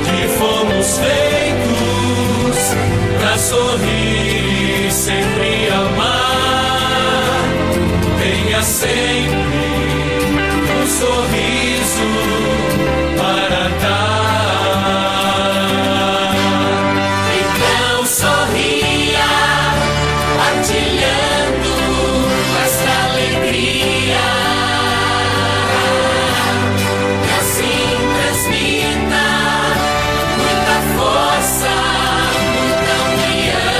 que fomos feitos pra sorrir e sempre amar. Tenha sempre um sorriso para dar. Então sorria, partilhando esta alegria. E assim transmita muita força, muita união.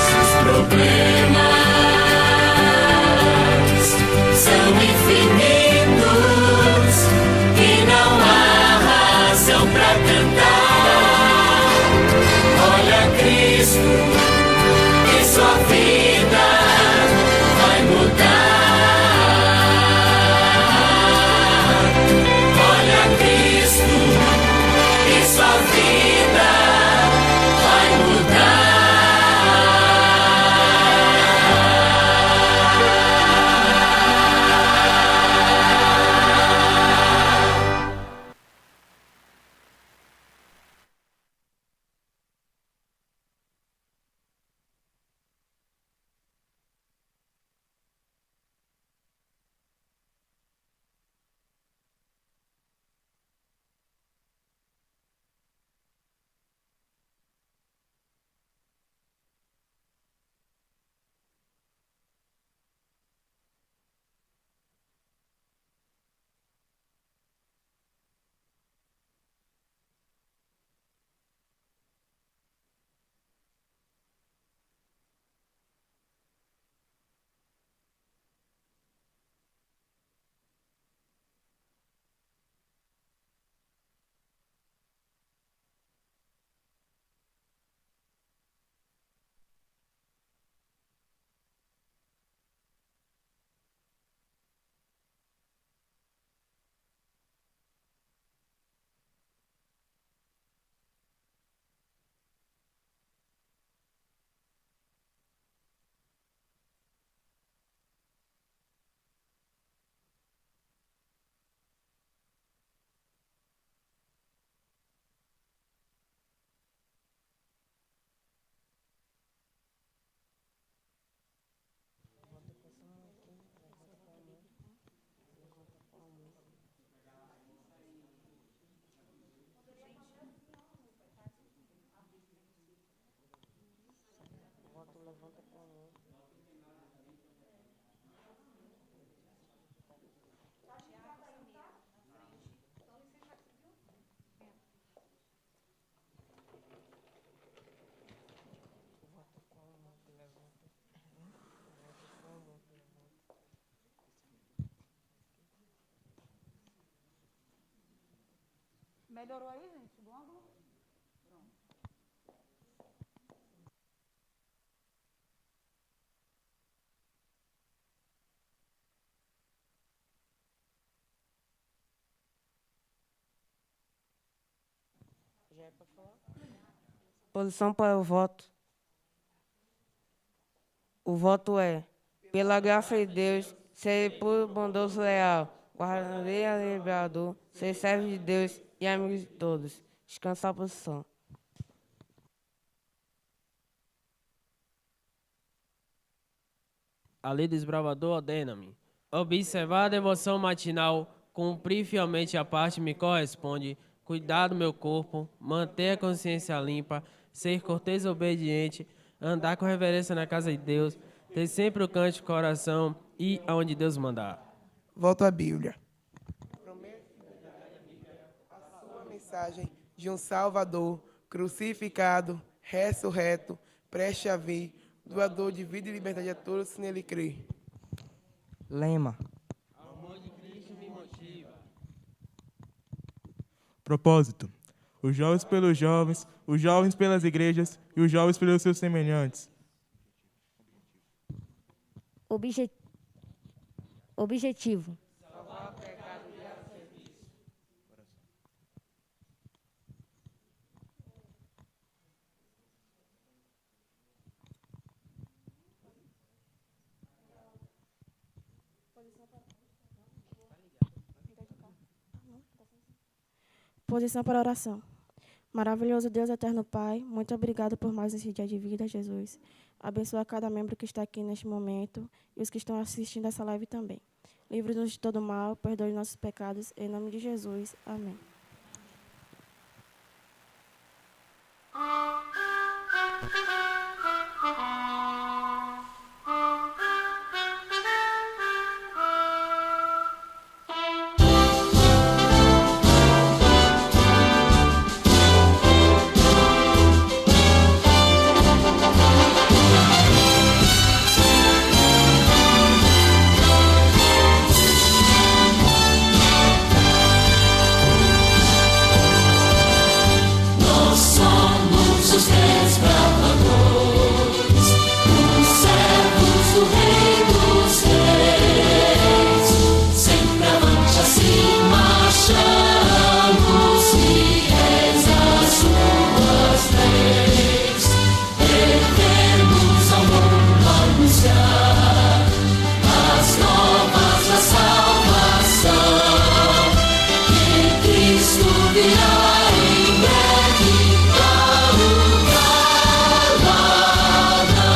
Seus problemas são infinitos e não há razão pra cantar. Olha Cristo e sua vida vai mudar. Olha Cristo e sua vida vai mudar. Melhorou aí, gente, do ângulo? Pronto. Já é para falar? Posição para o voto. O voto é: pela graça de Deus, ser puro, bondoso, leal, guardarei a liberador, ser servo de Deus e amigo de todos. Descansar a posição. A lei do desbravador ordena-me observar a devoção matinal, cumprir fielmente a parte me corresponde, cuidar do meu corpo, manter a consciência limpa, ser cortês e obediente, andar com reverência na casa de Deus, ter sempre o cântico do coração e aonde Deus mandar. Volto à Bíblia. A sua mensagem de um Salvador crucificado, ressurreto, preste a vir, doador de vida e liberdade a todos se nele crer. Lema. Amor de Cristo me motiva. Propósito: os jovens pelos jovens, os jovens pelas igrejas e os jovens pelos seus semelhantes. Objetivo: Posição para oração. Maravilhoso Deus, eterno Pai, muito obrigado por mais esse dia de vida, Jesus. Abençoa cada membro que está aqui neste momento e os que estão assistindo essa live também. Livre-nos de todo mal, perdoe nossos pecados, em nome de Jesus. Amém. Nós somos os desbravadores, os servos do Rei dos Reis. Sempre avante assim marchamos, fiéis às suas leis. Devemos ao mundo anunciar as novas da salvação, que Cristo virá em breve dar lugar ladrão.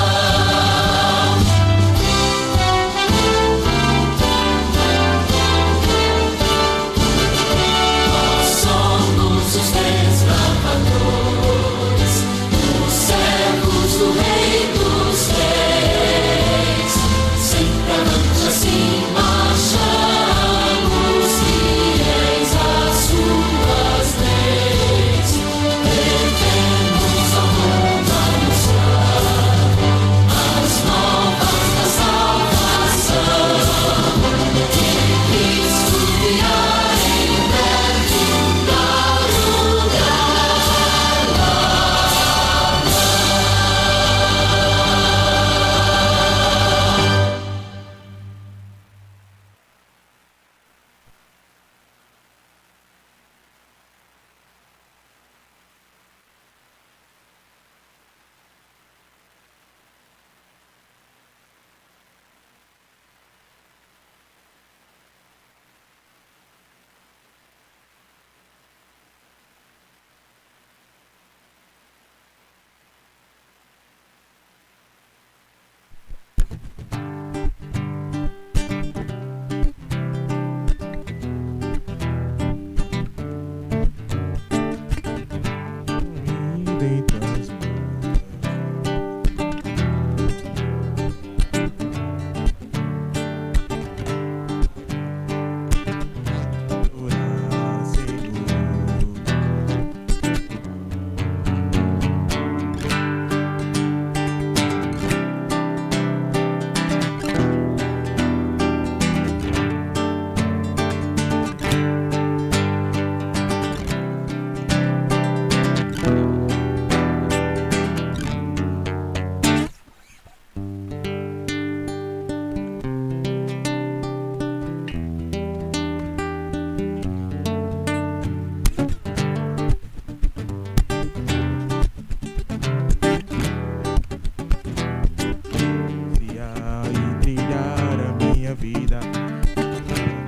Nós somos os desbravadores, os servos do Rei dos Reis. Sempre avante assim marchamos, fiéis às suas leis. Devemos ao mundo anunciar as novas da salvação, que Cristo virá em breve dar lugar Confiar e trilhar a minha vida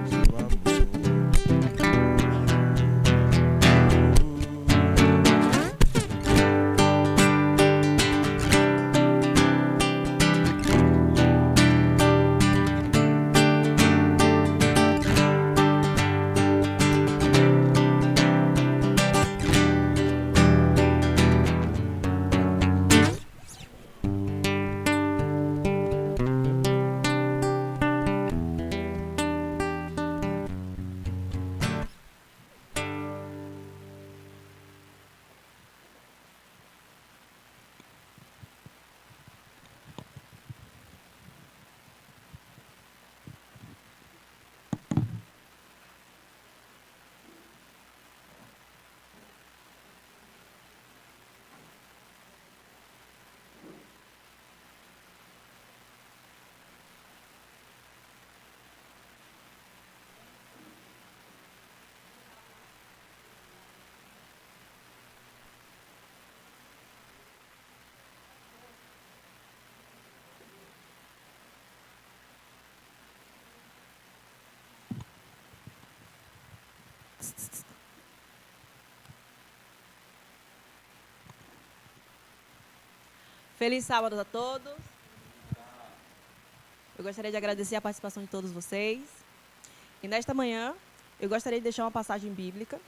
seu Feliz sábado a todos. Eu gostaria de agradecer a participação de todos vocês. E nesta manhã, eu gostaria de deixar uma passagem bíblica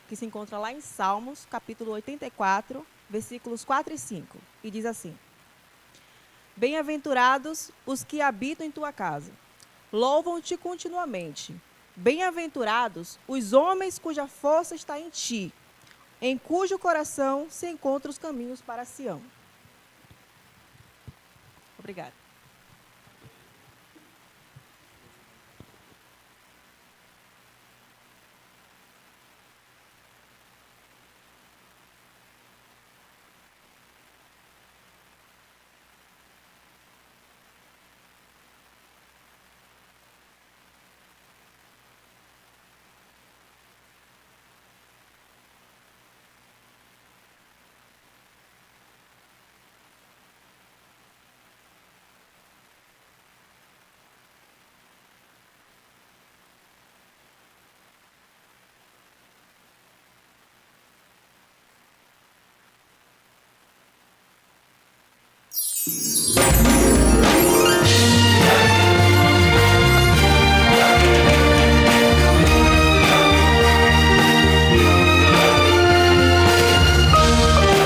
que se encontra lá em Salmos, capítulo 84, versículos 4 e 5. E diz assim: Bem-aventurados os que habitam em tua casa, louvam-te continuamente. Bem-aventurados os homens cuja força está em ti, em cujo coração se encontram os caminhos para Sião. Obrigada.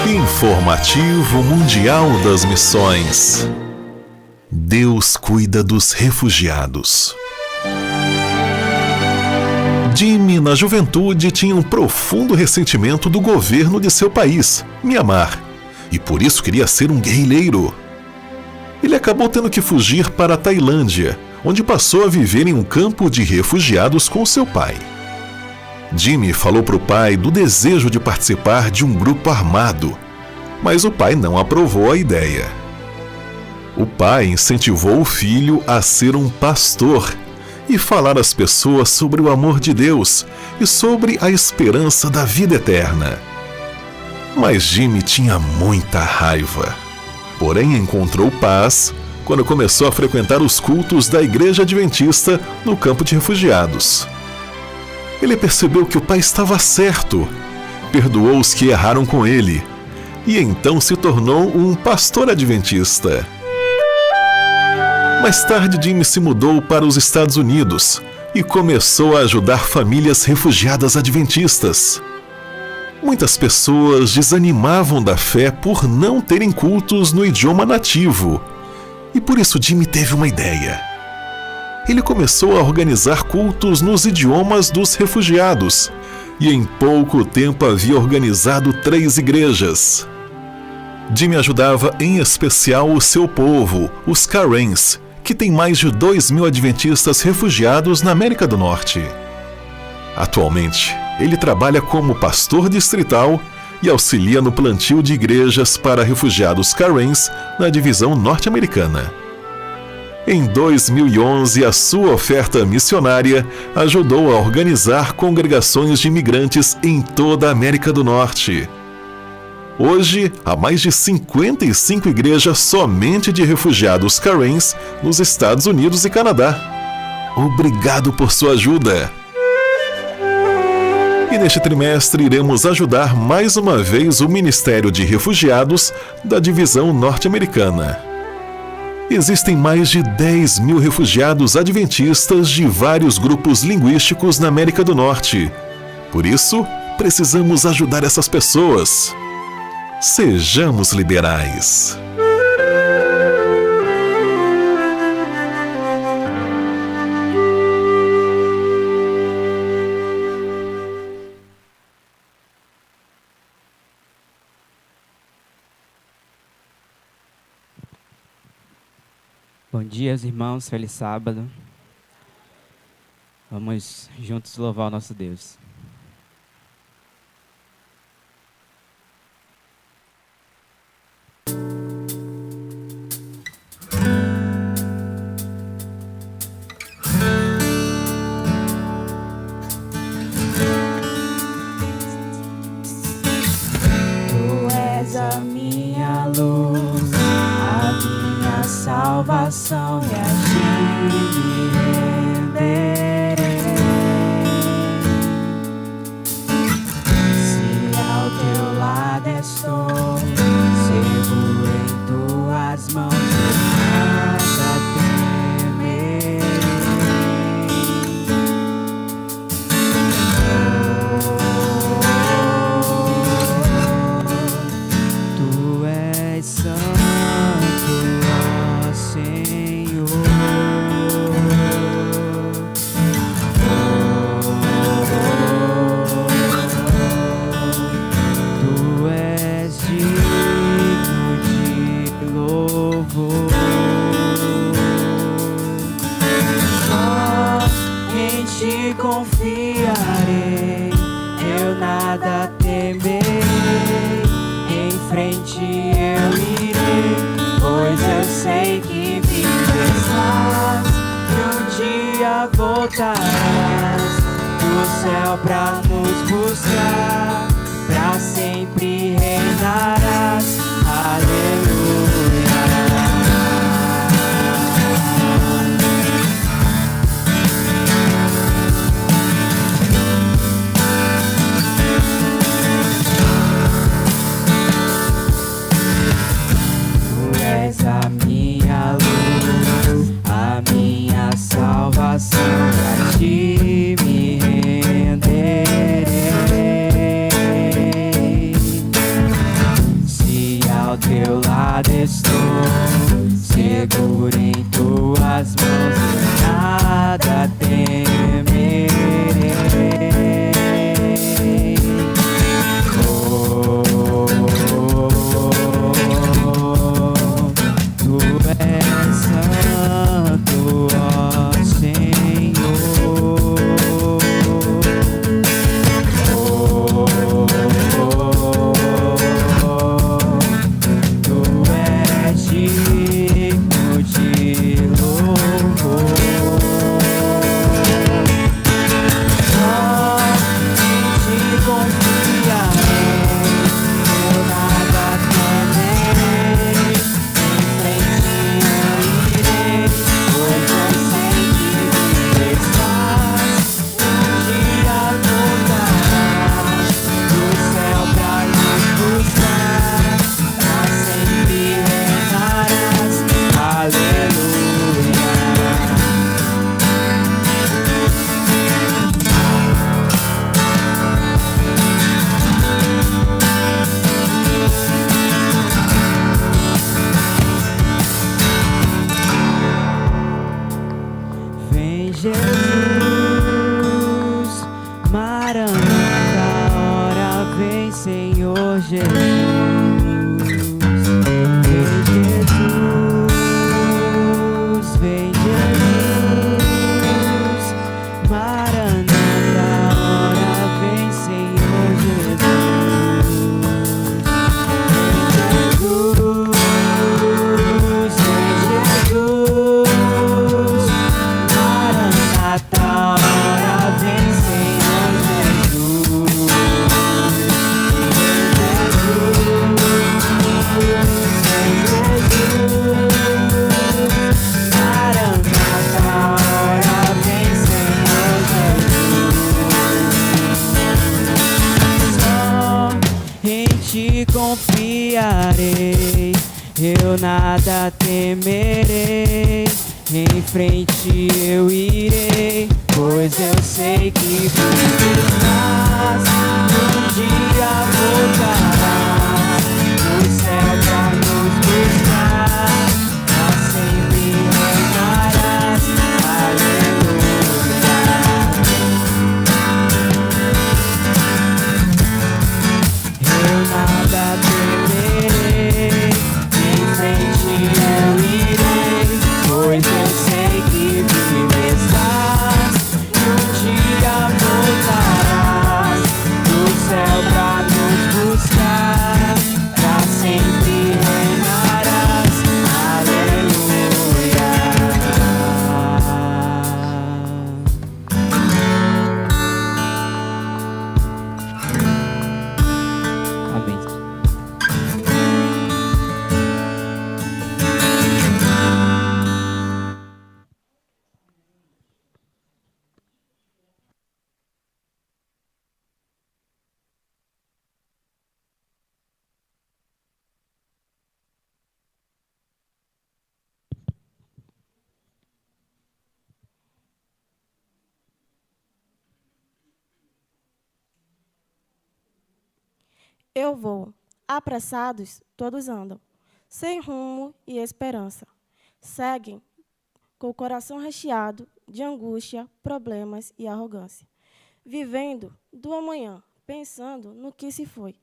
Informativo Mundial das Missões. Deus cuida dos refugiados. Jimmy, na juventude, tinha um profundo ressentimento do governo de seu país, Mianmar, e por isso queria ser um guerrilheiro. Ele acabou tendo que fugir para a Tailândia, onde passou a viver em um campo de refugiados com seu pai. Jimmy falou para o pai do desejo de participar de um grupo armado, mas o pai não aprovou a ideia. O pai incentivou o filho a ser um pastor e falar às pessoas sobre o amor de Deus e sobre a esperança da vida eterna. Mas Jimmy tinha muita raiva. Porém, encontrou paz quando começou a frequentar os cultos da Igreja Adventista no campo de refugiados. Ele percebeu que o pai estava certo, perdoou os que erraram com ele e então se tornou um pastor adventista. Mais tarde, Jimmy se mudou para os Estados Unidos e começou a ajudar famílias refugiadas adventistas. Muitas pessoas desanimavam da fé por não terem cultos no idioma nativo. E por isso Jimmy teve uma ideia. Ele começou a organizar cultos nos idiomas dos refugiados e em pouco tempo havia organizado 3 igrejas. Jimmy ajudava em especial o seu povo, os Karens, que tem mais de 2.000 adventistas refugiados na América do Norte. Atualmente, ele trabalha como pastor distrital e auxilia no plantio de igrejas para refugiados Karens na divisão norte-americana. Em 2011, a sua oferta missionária ajudou a organizar congregações de imigrantes em toda a América do Norte. Hoje, há mais de 55 igrejas somente de refugiados Karens nos Estados Unidos e Canadá. Obrigado por sua ajuda! E neste trimestre iremos ajudar mais uma vez o Ministério de Refugiados da Divisão Norte-Americana. Existem mais de 10.000 refugiados adventistas de vários grupos linguísticos na América do Norte. Por isso, precisamos ajudar essas pessoas. Sejamos liberais. Bom dia, irmãos. Feliz sábado. Vamos juntos louvar o nosso Deus. Tu és a minha luz, a minha salvação, e a ti me renderei. confiarei, eu nada temerei. Em frente eu irei, pois eu sei que viverás e um dia voltarás do céu pra nos buscar, pra sempre reinarás. Aleluia. És a minha luz, a minha salvação, pra ti me renderei. Se ao teu lado estou, seguro em tuas mãos, nada temerei. Tu és santo, ó Senhor. Tu és digno de louvor. Somente confiarei, eu nada temerei. Em frente eu irei, pois eu sei que estás. Um dia voltarás do céu pra nos buscar, pra sempre reinarás. Aleluia. Vem Jesus, Maranata, hora vem Senhor Jesus. Vem Jesus, vem Jesus, Maranata, hora vem Senhor Jesus. Vem Jesus, Maranata, hora vem Senhor Jesus. Maranata, hora vem Senhor Jesus. Só em ti confiarei, eu nada temerei. Em frente eu irei, pois eu sei que tu estás. Um dia voltarás do céu pra nos buscar, pra sempre reinarás. Aleluia. Eu nada temerei, em frente eu irei, pois eu sei que vivo estás. E um dia voltarás do céu pra nos buscar, pra sempre reinarás. Aleluia. Amém. Eu vou, apressados, todos andam, sem rumo e esperança. Seguem com o coração recheado de angústia, problemas e arrogância. Vivendo do amanhã, pensando no que se foi.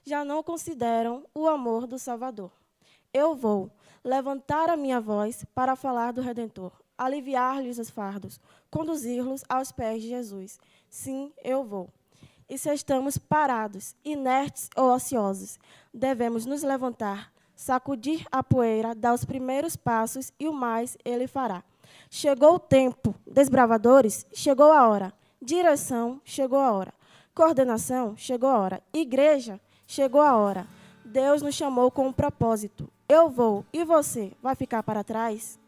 Já não consideram o amor do Salvador. Eu vou levantar a minha voz para falar do Redentor. aliviar-lhes os fardos, conduzir-los aos pés de Jesus. Sim, eu vou. E se estamos parados, inertes ou ociosos, devemos nos levantar, sacudir a poeira, dar os primeiros passos e o mais Ele fará. Chegou o tempo, desbravadores, chegou a hora. Direção, chegou a hora. Coordenação, chegou a hora. Igreja, chegou a hora. Deus nos chamou com um propósito. Eu vou, e você, vai ficar para trás?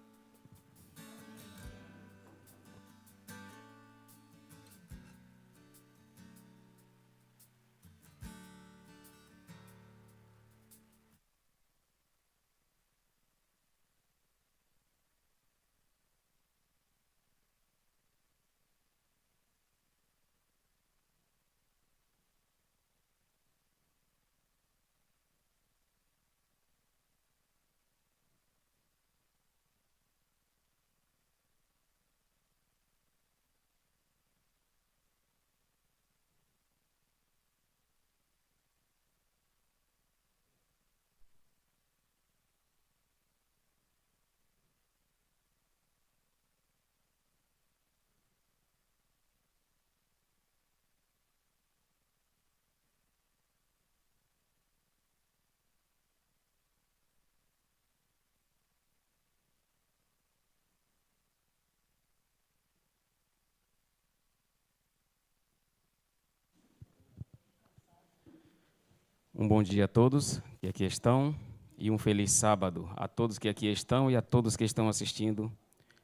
Um bom dia a todos que aqui estão e um feliz sábado a todos que aqui estão e a todos que estão assistindo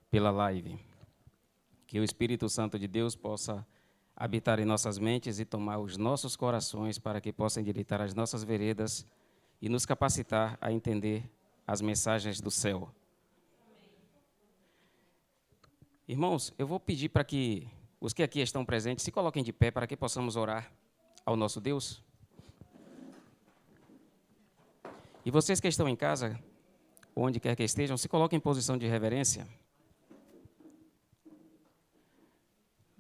pela live. Que o Espírito Santo de Deus possa habitar em nossas mentes e tomar os nossos corações para que possa endireitar as nossas veredas e nos capacitar a entender as mensagens do céu. Irmãos, eu vou pedir para que os que aqui estão presentes se coloquem de pé para que possamos orar ao nosso Deus. E vocês que estão em casa, onde quer que estejam, se coloquem em posição de reverência.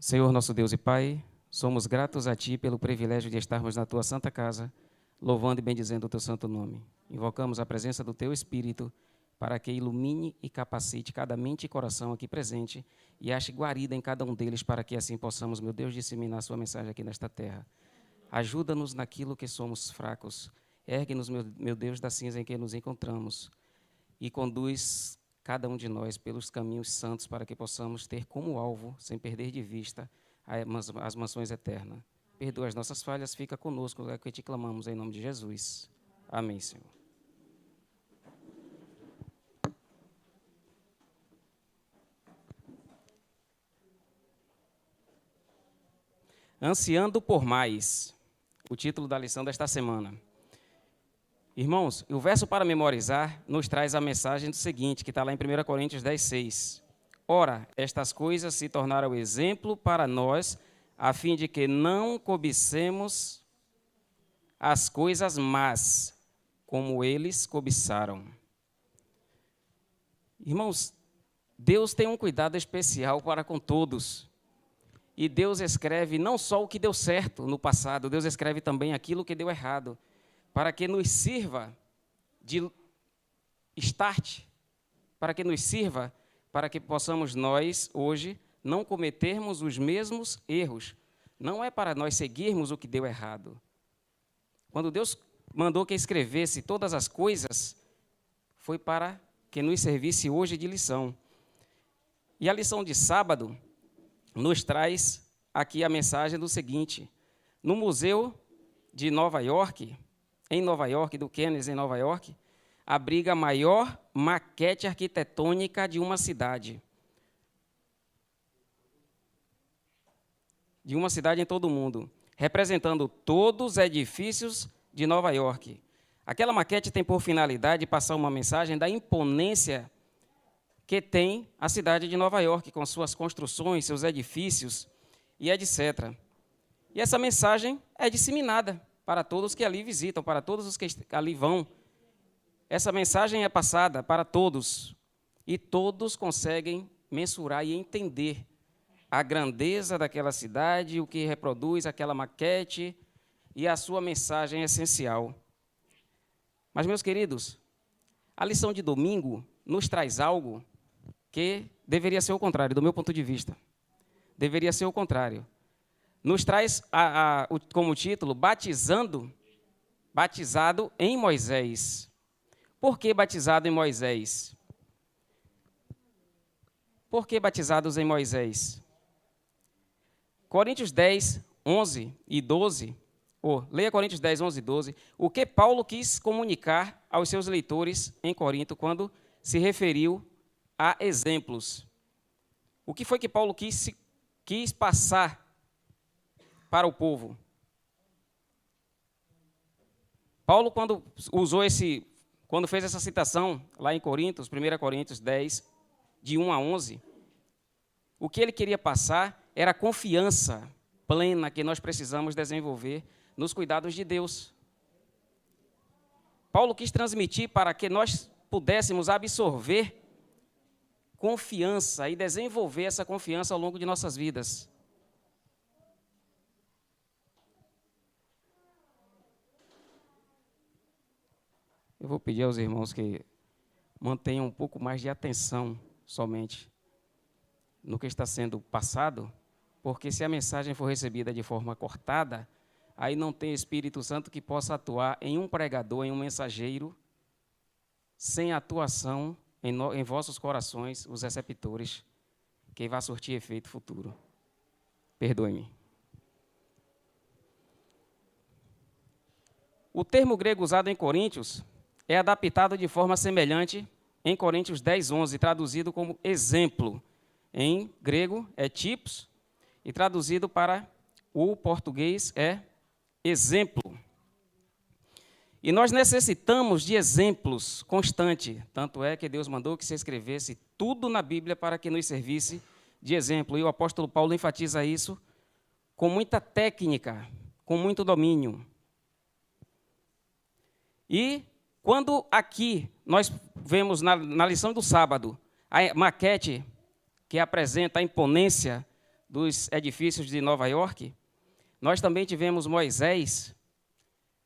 Senhor, nosso Deus e Pai, somos gratos a Ti pelo privilégio de estarmos na Tua santa casa, louvando e bendizendo o Teu santo nome. Invocamos a presença do Teu Espírito para que ilumine e capacite cada mente e coração aqui presente e ache guarida em cada um deles para que assim possamos, meu Deus, disseminar Sua mensagem aqui nesta terra. Ajuda-nos naquilo que somos fracos. Ergue-nos, meu Deus, da cinza em que nos encontramos e conduz cada um de nós pelos caminhos santos para que possamos ter como alvo, sem perder de vista, as mansões eternas. Perdoa as nossas falhas, fica conosco, é o que te clamamos em nome de Jesus. Amém, Senhor. Ansiando por mais, o título da lição desta semana. Irmãos, o verso para memorizar nos traz a mensagem do seguinte, que está lá em 1 Coríntios 10:6. Ora, estas coisas se tornaram exemplo para nós, a fim de que não cobicemos as coisas más, como eles cobiçaram. Irmãos, Deus tem um cuidado especial para com todos. E Deus escreve não só o que deu certo no passado, Deus escreve também aquilo que deu errado, para que nos sirva de start, para que nos sirva, para que possamos nós, hoje, não cometermos os mesmos erros. Não é para nós seguirmos o que deu errado. Quando Deus mandou que escrevesse todas as coisas, foi para que nos servisse hoje de lição. E a lição de sábado nos traz aqui a mensagem do seguinte: no Museu de Nova York, em Nova York, do Kennedy, em Nova York, abriga a maior maquete arquitetônica de uma cidade. De uma cidade em todo o mundo, representando todos os edifícios de Nova York. Aquela maquete tem por finalidade passar uma mensagem da imponência que tem a cidade de Nova York, com suas construções, seus edifícios e etc. E essa mensagem é disseminada para todos que ali visitam, para todos os que ali vão. Essa mensagem é passada para todos, e todos conseguem mensurar e entender a grandeza daquela cidade, o que reproduz aquela maquete e a sua mensagem essencial. Mas, meus queridos, a lição de domingo nos traz algo que deveria ser o contrário, do meu ponto de vista. Deveria ser o contrário. Nos traz como título, batizado em Moisés. Por que batizado em Moisés? Por que batizados em Moisés? Coríntios 10, 11 e 12, leia Coríntios 10, 11 e 12, o que Paulo quis comunicar aos seus leitores em Corinto quando se referiu a exemplos. O que foi que Paulo quis passar para o povo? Paulo, quando fez essa citação lá em Coríntios, 1 Coríntios 10, de 1 a 11, o que ele queria passar era a confiança plena que nós precisamos desenvolver nos cuidados de Deus. Paulo quis transmitir para que nós pudéssemos absorver confiança e desenvolver essa confiança ao longo de nossas vidas. Eu vou pedir aos irmãos que mantenham um pouco mais de atenção somente no que está sendo passado, porque se a mensagem for recebida de forma cortada, aí não tem Espírito Santo que possa atuar em um pregador, em um mensageiro, sem atuação em vossos corações, os receptores, que vai surtir efeito futuro. Perdoe-me. O termo grego usado em Coríntios é adaptado de forma semelhante em Coríntios 10, 11, traduzido como exemplo. Em grego é tipos, e traduzido para o português é exemplo. E nós necessitamos de exemplos constantes, tanto é que Deus mandou que se escrevesse tudo na Bíblia para que nos servisse de exemplo. E o apóstolo Paulo enfatiza isso com muita técnica, com muito domínio. E quando aqui nós vemos na lição do sábado a maquete que apresenta a imponência dos edifícios de Nova York, nós também tivemos Moisés,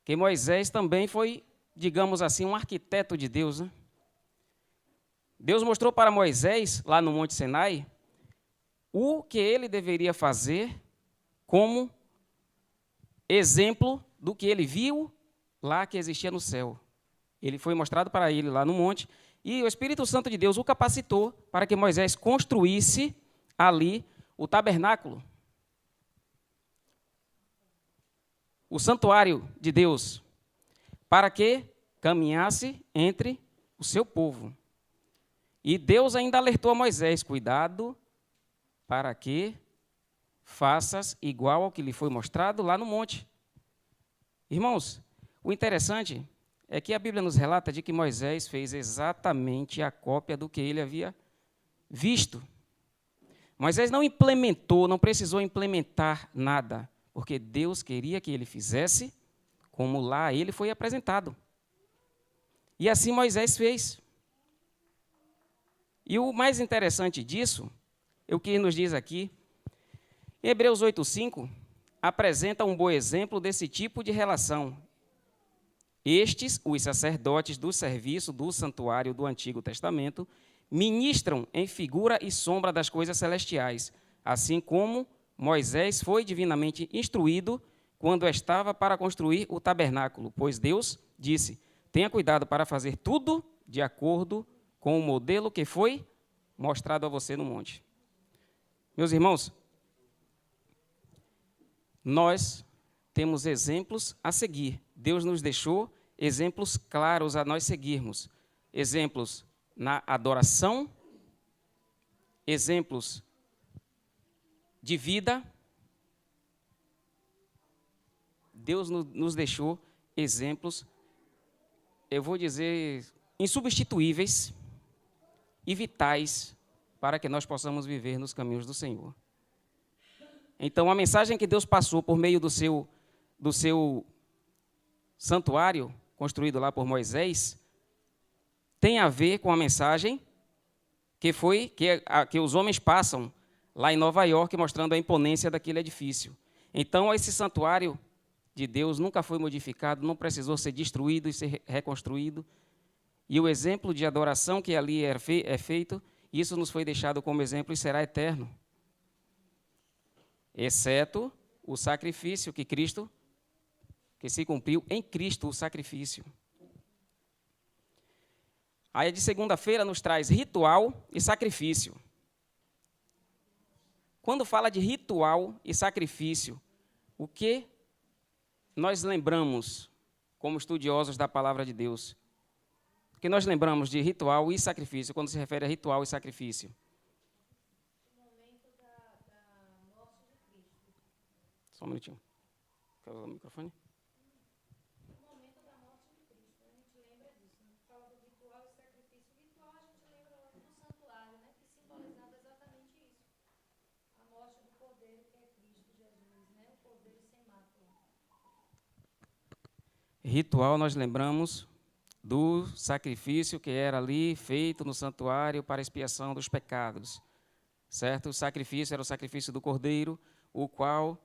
que Moisés também foi, digamos assim, um arquiteto de Deus, né? Deus mostrou para Moisés, lá no Monte Sinai, o que ele deveria fazer como exemplo do que ele viu lá que existia no céu. Ele foi mostrado para ele lá no monte, e o Espírito Santo de Deus o capacitou para que Moisés construísse ali o tabernáculo, o santuário de Deus, para que caminhasse entre o seu povo. E Deus ainda alertou a Moisés, cuidado para que faças igual ao que lhe foi mostrado lá no monte. Irmãos, o interessante é que a Bíblia nos relata de que Moisés fez exatamente a cópia do que ele havia visto. Moisés não implementou, não precisou implementar nada, porque Deus queria que ele fizesse como lá ele foi apresentado. E assim Moisés fez. E o mais interessante disso, é o que nos diz aqui, Hebreus 8:5 apresenta um bom exemplo desse tipo de relação. Estes, os sacerdotes do serviço do santuário do Antigo Testamento, ministram em figura e sombra das coisas celestiais, assim como Moisés foi divinamente instruído quando estava para construir o tabernáculo, pois Deus disse, tenha cuidado para fazer tudo de acordo com o modelo que foi mostrado a você no monte. Meus irmãos, nós temos exemplos a seguir. Deus nos deixou exemplos claros a nós seguirmos. Exemplos na adoração, exemplos de vida. Deus nos deixou exemplos, eu vou dizer, insubstituíveis e vitais para que nós possamos viver nos caminhos do Senhor. Então, a mensagem que Deus passou por meio do seu santuário, construído lá por Moisés, tem a ver com a mensagem que os homens passam lá em Nova York, mostrando a imponência daquele edifício. Então, esse santuário de Deus nunca foi modificado, não precisou ser destruído e ser reconstruído. E o exemplo de adoração que ali é feito, Isso nos foi deixado como exemplo e será eterno, exceto o sacrifício que se cumpriu em Cristo, o sacrifício. Aí de segunda-feira nos traz ritual e sacrifício. Quando fala de ritual e sacrifício, o que nós lembramos como estudiosos da palavra de Deus? O que nós lembramos de ritual e sacrifício, quando se refere a ritual e sacrifício? O momento da morte de Cristo. Só um minutinho. Quer usar o microfone? O momento da morte de Cristo, a gente lembra disso. Né? Fala do ritual e sacrifício. O ritual a gente lembra lá do santuário, né? Que simbolizava exatamente isso. A morte do Cordeiro, que é Cristo Jesus, né? O Cordeiro sem mácula. Ritual, nós lembramos do sacrifício que era ali feito no santuário para expiação dos pecados, certo? O sacrifício era o sacrifício do Cordeiro, o qual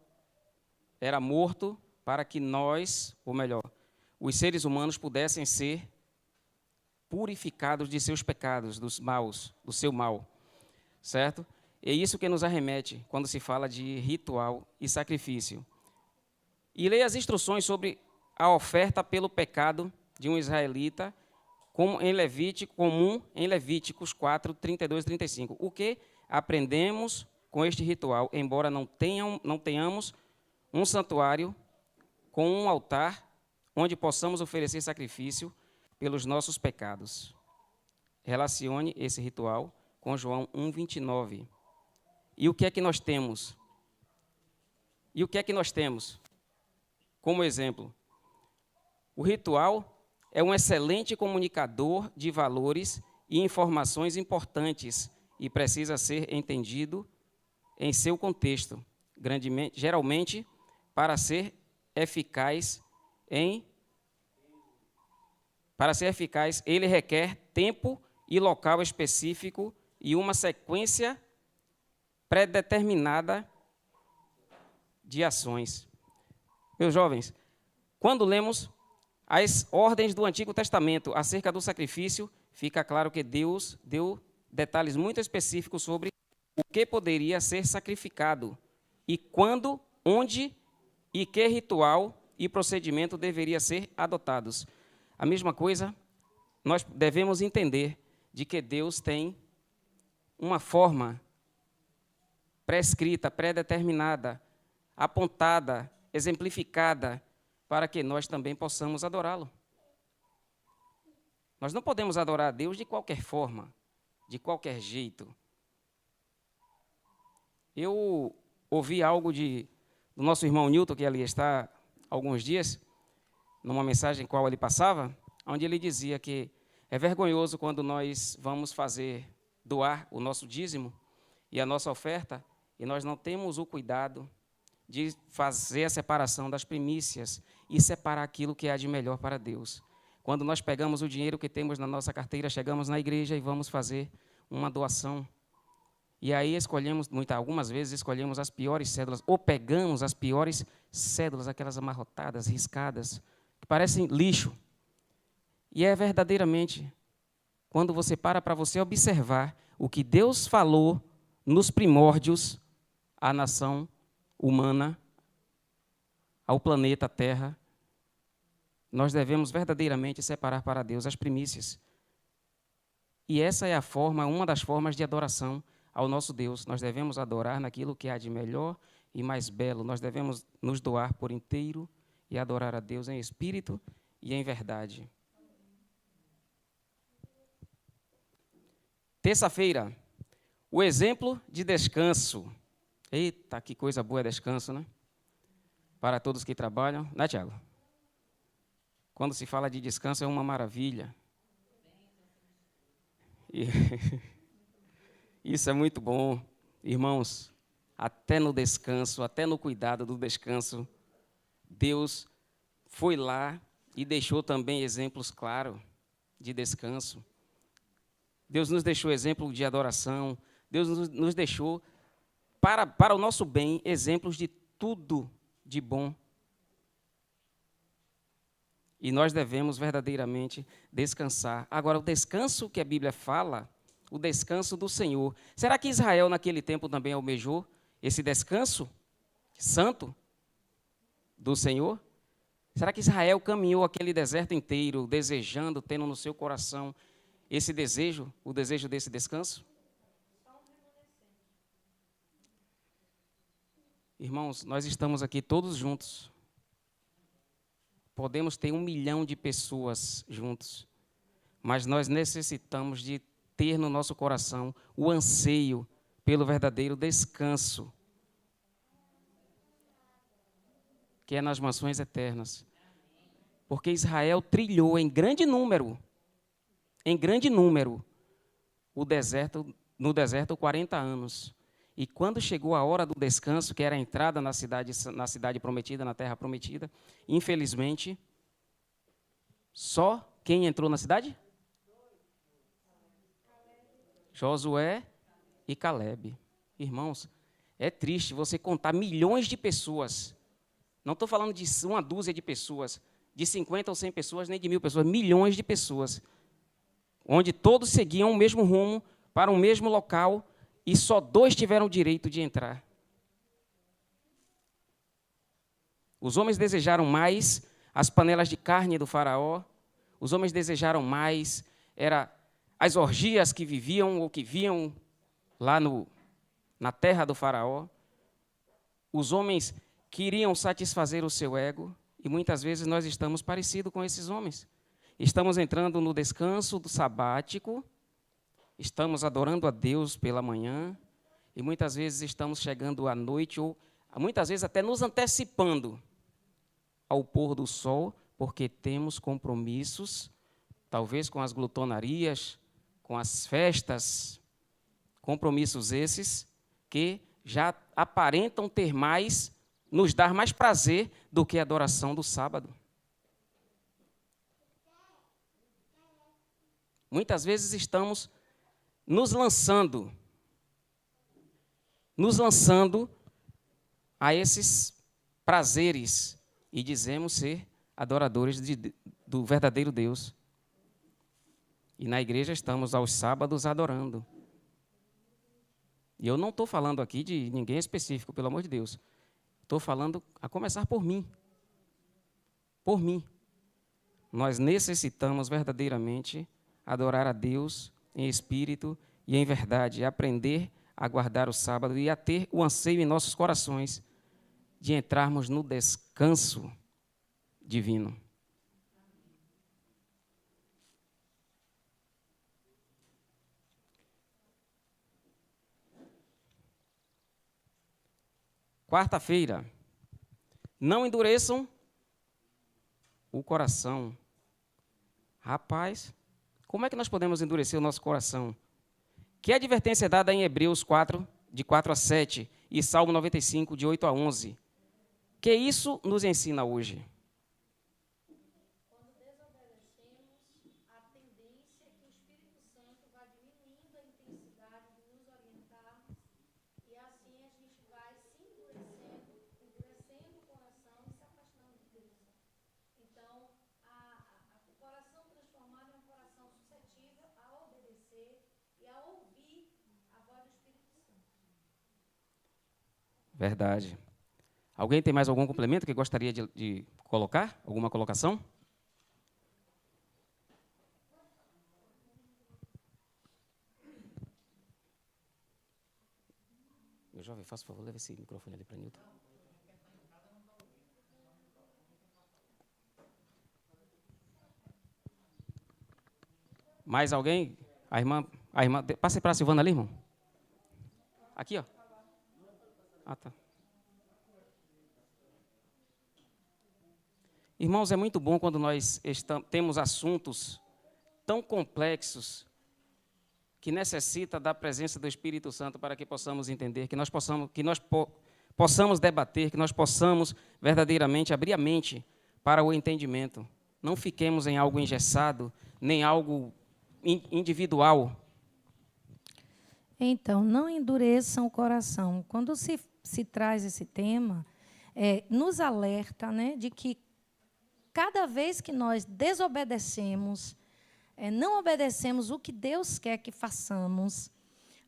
era morto para que nós, ou melhor, os seres humanos pudessem ser purificados de seus pecados, dos maus, do seu mal, certo? É isso que nos arremete quando se fala de ritual e sacrifício. E leia as instruções sobre a oferta pelo pecado de um israelita, comum em Levíticos 4, 32 e 35. O que aprendemos com este ritual, embora não tenhamos um santuário com um altar onde possamos oferecer sacrifício pelos nossos pecados? Relacione esse ritual com João 1, 29. E o que é que nós temos? E o que é que nós temos como exemplo? O ritual é um excelente comunicador de valores e informações importantes e precisa ser entendido em seu contexto, geralmente para ser eficaz, ele requer tempo e local específico e uma sequência predeterminada de ações. Meus jovens, quando lemos as ordens do Antigo Testamento acerca do sacrifício, fica claro que Deus deu detalhes muito específicos sobre o que poderia ser sacrificado e quando, onde e que ritual e procedimento deveria ser adotados. A mesma coisa, nós devemos entender de que Deus tem uma forma prescrita, predeterminada, apontada, exemplificada, para que nós também possamos adorá-lo. Nós não podemos adorar a Deus de qualquer forma, de qualquer jeito. Eu ouvi algo do nosso irmão Newton, que ali está há alguns dias, numa mensagem qual ele passava, onde ele dizia que é vergonhoso quando nós vamos doar o nosso dízimo e a nossa oferta, e nós não temos o cuidado de fazer a separação das primícias e separar aquilo que há de melhor para Deus. Quando nós pegamos o dinheiro que temos na nossa carteira, chegamos na igreja e vamos fazer uma doação. E aí algumas vezes escolhemos as piores cédulas, ou pegamos as piores cédulas, aquelas amarrotadas, riscadas, que parecem lixo. E é verdadeiramente, quando você para você observar o que Deus falou nos primórdios à nação humana, ao planeta Terra, nós devemos verdadeiramente separar para Deus as primícias. E essa é uma das formas de adoração ao nosso Deus. Nós devemos adorar naquilo que há de melhor e mais belo. Nós devemos nos doar por inteiro e adorar a Deus em espírito e em verdade. Terça-feira, o exemplo de descanso. Eita, que coisa boa é descanso, né? Para todos que trabalham. Né, Tiago? Quando se fala de descanso é uma maravilha. E isso é muito bom. Irmãos, até no descanso, até no cuidado do descanso, Deus foi lá e deixou também exemplos claros de descanso. Deus nos deixou exemplo de adoração. Deus nos deixou, para o nosso bem, exemplos de tudo de bom. E nós devemos verdadeiramente descansar. Agora, o descanso que a Bíblia fala, o descanso do Senhor. Será que Israel naquele tempo também almejou esse descanso santo do Senhor? Será que Israel caminhou aquele deserto inteiro, desejando, tendo no seu coração esse desejo, o desejo desse descanso? Irmãos, nós estamos aqui todos juntos. Podemos ter 1 milhão de pessoas juntos, mas nós necessitamos de ter no nosso coração o anseio pelo verdadeiro descanso, que é nas mansões eternas. Porque Israel trilhou em grande número, no deserto 40 anos. E quando chegou a hora do descanso, que era a entrada na cidade prometida, na terra prometida, infelizmente, só quem entrou na cidade? Josué e Calebe. Irmãos, é triste você contar milhões de pessoas. Não estou falando de uma dúzia de pessoas, de 50 ou 100 pessoas, nem de 1000 pessoas, milhões de pessoas, onde todos seguiam o mesmo rumo, para o mesmo local, e só 2 tiveram o direito de entrar. Os homens desejaram mais as panelas de carne do faraó, os homens desejaram mais, as orgias que viviam ou que viam lá na terra do faraó. Os homens queriam satisfazer o seu ego, e muitas vezes nós estamos parecidos com esses homens. Estamos entrando no descanso do sabático, estamos adorando a Deus pela manhã, e muitas vezes estamos chegando à noite, ou muitas vezes até nos antecipando ao pôr do sol, porque temos compromissos, talvez com as glutonarias, com as festas, compromissos esses que já aparentam ter mais, nos dar mais prazer do que a adoração do sábado. Muitas vezes estamos nos lançando a esses prazeres e dizemos ser adoradores do verdadeiro Deus. E na igreja estamos aos sábados adorando. E eu não estou falando aqui de ninguém específico, pelo amor de Deus. Estou falando a começar por mim. Por mim. Nós necessitamos verdadeiramente adorar a Deus em espírito e em verdade, aprender a guardar o sábado e a ter o anseio em nossos corações de entrarmos no descanso divino. Quarta-feira, não endureçam o coração. Rapaz, como é que nós podemos endurecer o nosso coração? Que advertência é dada em Hebreus 4, de 4 a 7, e Salmo 95, de 8 a 11? Que isso nos ensina hoje? Quando desobedecemos, a tendência é que o Espírito Santo vai diminuindo a intensidade de nos orientarmos, e assim a gente vai se endurecendo o coração e se afastando de Deus. Então, o coração transformado é um coração suscetível a obedecer e a ouvir a voz do Espírito Santo. Verdade. Alguém tem mais algum complemento que gostaria de colocar? Alguma colocação? Meu jovem, faça favor, leve esse microfone ali para Nilton. Mais alguém? A irmã, passe para a Silvana ali, irmão. Aqui, ó. Ah, tá. Irmãos, é muito bom quando nós temos assuntos tão complexos que necessita da presença do Espírito Santo para que possamos entender, que nós possamos debater, que nós possamos verdadeiramente abrir a mente para o entendimento. Não fiquemos em algo engessado, nem algo individual. Então, não endureçam o coração. Quando se traz esse tema, nos alerta, né, de que cada vez que nós desobedecemos, não obedecemos o que Deus quer que façamos,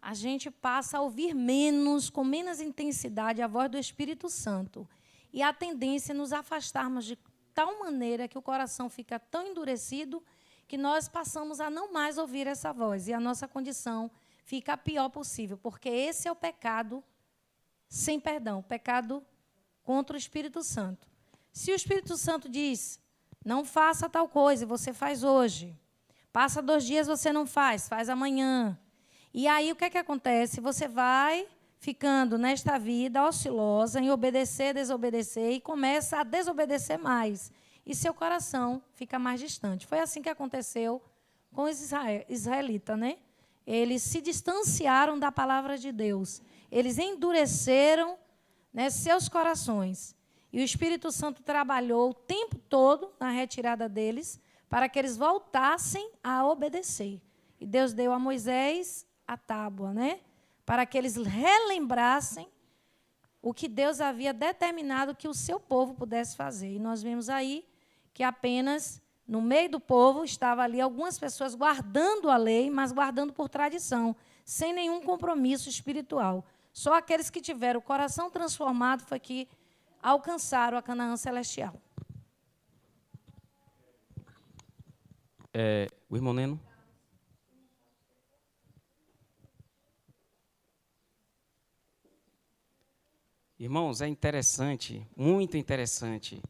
a gente passa a ouvir menos, com menos intensidade, a voz do Espírito Santo. E a tendência é nos afastarmos de tal maneira que o coração fica tão endurecido que nós passamos a não mais ouvir essa voz. E a nossa condição fica a pior possível, porque esse é o pecado sem perdão, o pecado contra o Espírito Santo. Se o Espírito Santo diz, não faça tal coisa, e você faz hoje. Passa 2 dias, você não faz, faz amanhã. E aí, o que é que acontece? Você vai ficando nesta vida oscilosa, em obedecer, desobedecer, e começa a desobedecer mais. E seu coração fica mais distante. Foi assim que aconteceu com os israelitas, né? Eles se distanciaram da palavra de Deus. Eles endureceram, né, seus corações. E o Espírito Santo trabalhou o tempo todo na retirada deles para que eles voltassem a obedecer. E Deus deu a Moisés a tábua, né? Para que eles relembrassem o que Deus havia determinado que o seu povo pudesse fazer. E nós vemos aí que apenas no meio do povo estava ali algumas pessoas guardando a lei, mas guardando por tradição, sem nenhum compromisso espiritual. Só aqueles que tiveram o coração transformado foi que alcançaram a Canaã celestial. O irmão Neno? Irmãos, é interessante, muito interessante.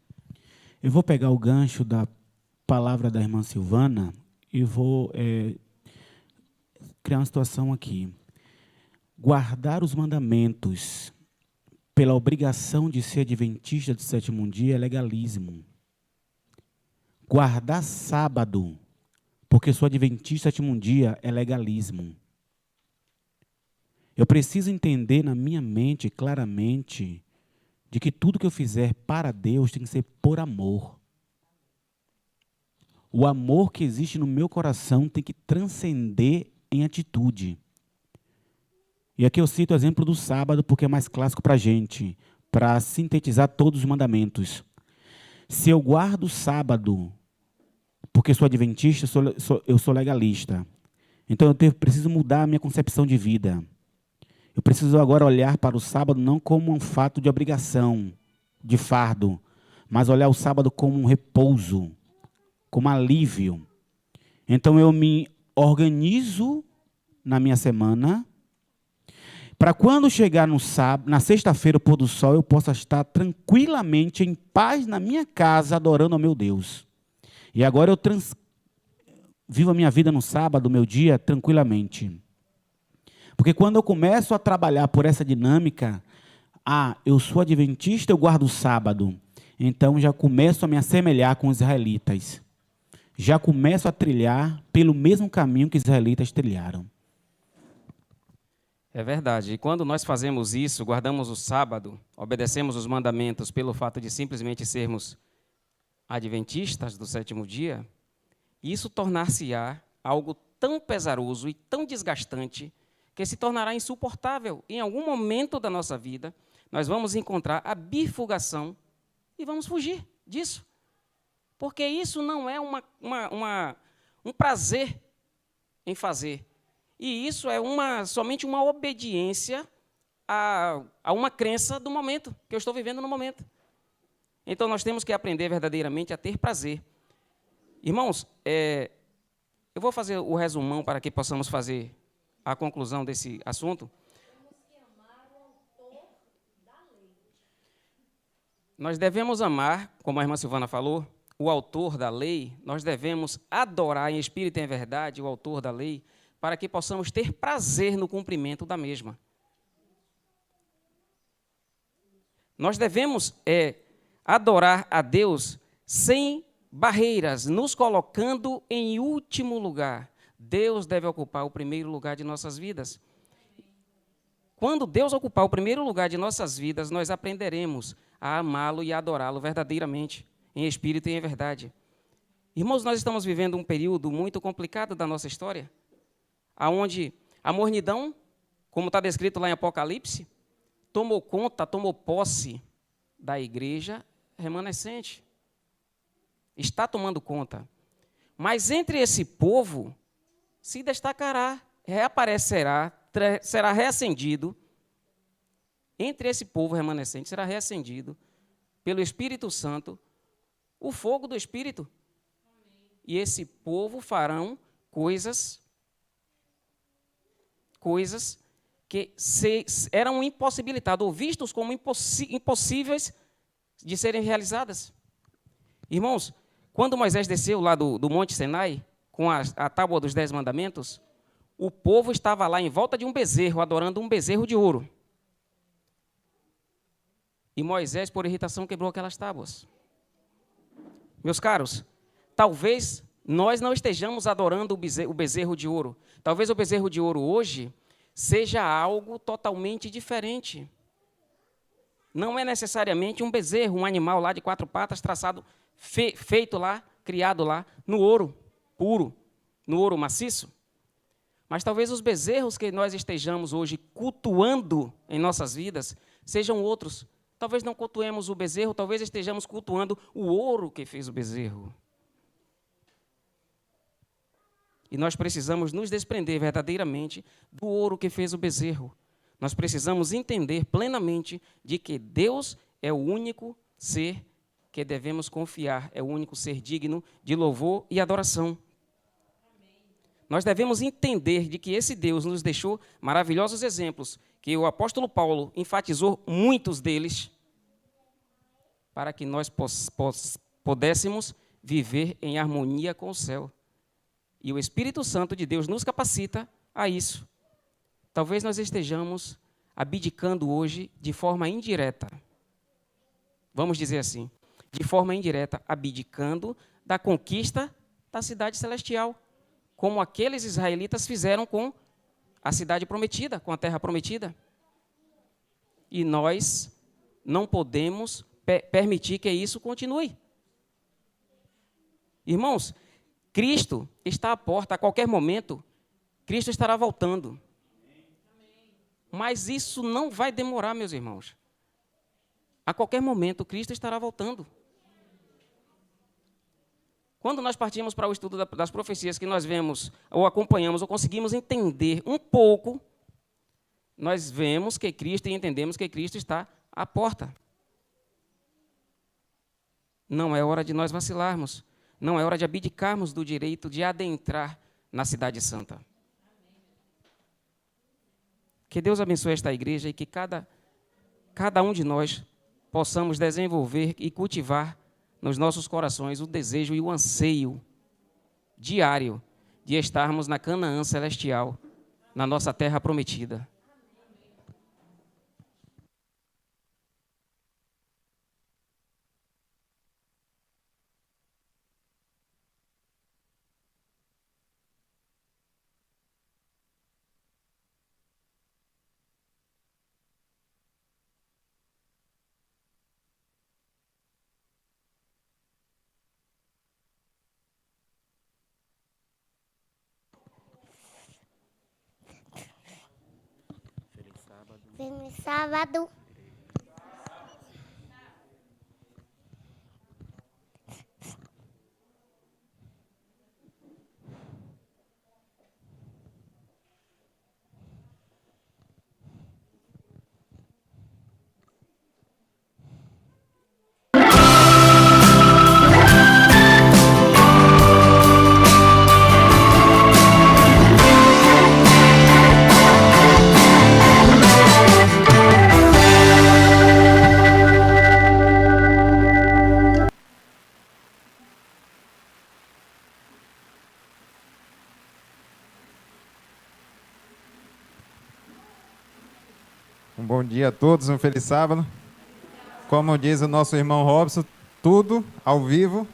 Eu vou pegar o gancho da palavra da irmã Silvana e vou criar uma situação aqui. Guardar os mandamentos pela obrigação de ser adventista do 7º dia é legalismo. Guardar sábado porque sou adventista do 7º dia é legalismo. Eu preciso entender na minha mente claramente de que tudo que eu fizer para Deus tem que ser por amor. O amor que existe no meu coração tem que transcender em atitude. E aqui eu cito o exemplo do sábado, porque é mais clássico para a gente, para sintetizar todos os mandamentos. Se eu guardo o sábado porque sou adventista, eu sou legalista. Então eu preciso mudar a minha concepção de vida. Eu preciso agora olhar para o sábado não como um fato de obrigação, de fardo, mas olhar o sábado como um repouso, como alívio. Então eu me organizo na minha semana, para quando chegar no sábado, na sexta-feira, o pôr do sol, eu possa estar tranquilamente, em paz, na minha casa, adorando ao meu Deus. E agora eu vivo a minha vida no sábado, meu dia, tranquilamente. Porque quando eu começo a trabalhar por essa dinâmica, eu sou adventista, eu guardo o sábado. Então já começo a me assemelhar com os israelitas. Já começo a trilhar pelo mesmo caminho que os israelitas trilharam. É verdade. E quando nós fazemos isso, guardamos o sábado, obedecemos os mandamentos pelo fato de simplesmente sermos adventistas do 7º dia, isso tornar-se-á algo tão pesaroso e tão desgastante que se tornará insuportável. Em algum momento da nossa vida, nós vamos encontrar a bifurcação e vamos fugir disso. Porque isso não é um prazer em fazer. E isso é somente uma obediência a uma crença do momento, que eu estou vivendo no momento. Então, nós temos que aprender verdadeiramente a ter prazer. Irmãos, eu vou fazer o resumão para que possamos fazer a conclusão desse assunto. Nós devemos amar, como a irmã Silvana falou, o autor da lei. Nós devemos adorar em espírito e em verdade o autor da lei, para que possamos ter prazer no cumprimento da mesma. Nós devemos adorar a Deus sem barreiras, nos colocando em último lugar. Deus deve ocupar o primeiro lugar de nossas vidas. Quando Deus ocupar o primeiro lugar de nossas vidas, nós aprenderemos a amá-lo e a adorá-lo verdadeiramente, em espírito e em verdade. Irmãos, nós estamos vivendo um período muito complicado da nossa história, onde a mornidão, como está descrito lá em Apocalipse, tomou conta, tomou posse da igreja remanescente. Está tomando conta. Mas entre esse povo se destacará, reaparecerá, será reacendido. Entre esse povo remanescente será reacendido pelo Espírito Santo o fogo do Espírito. E esse povo farão coisas que eram impossibilitadas, ou vistos como impossíveis de serem realizadas. Irmãos, quando Moisés desceu lá do Monte Sinai, com a tábua dos 10 mandamentos, o povo estava lá em volta de um bezerro, adorando um bezerro de ouro. E Moisés, por irritação, quebrou aquelas tábuas. Meus caros, talvez nós não estejamos adorando o bezerro de ouro. Talvez o bezerro de ouro hoje seja algo totalmente diferente. Não é necessariamente um bezerro, um animal lá de 4 patas, traçado, feito lá, criado lá, no ouro puro, no ouro maciço. Mas talvez os bezerros que nós estejamos hoje cultuando em nossas vidas sejam outros. Talvez não cultuemos o bezerro, talvez estejamos cultuando o ouro que fez o bezerro. E nós precisamos nos desprender verdadeiramente do ouro que fez o bezerro. Nós precisamos entender plenamente de que Deus é o único ser que devemos confiar, é o único ser digno de louvor e adoração. Nós devemos entender de que esse Deus nos deixou maravilhosos exemplos, que o apóstolo Paulo enfatizou muitos deles, para que nós pudéssemos viver em harmonia com o céu. E o Espírito Santo de Deus nos capacita a isso. Talvez nós estejamos abdicando hoje de forma indireta. Vamos dizer assim, de forma indireta, abdicando da conquista da cidade celestial, como aqueles israelitas fizeram com a cidade prometida, com a terra prometida. E nós não podemos permitir que isso continue. Irmãos, Cristo está à porta, a qualquer momento, Cristo estará voltando. Mas isso não vai demorar, meus irmãos. A qualquer momento, Cristo estará voltando. Quando nós partimos para o estudo das profecias que nós vemos, ou acompanhamos, ou conseguimos entender um pouco, nós vemos que Cristo e entendemos que Cristo está à porta. Não é hora de nós vacilarmos. Não é hora de abdicarmos do direito de adentrar na Cidade Santa. Que Deus abençoe esta igreja e que cada um de nós possamos desenvolver e cultivar nos nossos corações o desejo e o anseio diário de estarmos na Canaã celestial, na nossa terra prometida. Feliz sábado. Um bom dia a todos, um feliz sábado. Como diz o nosso irmão Robson, tudo ao vivo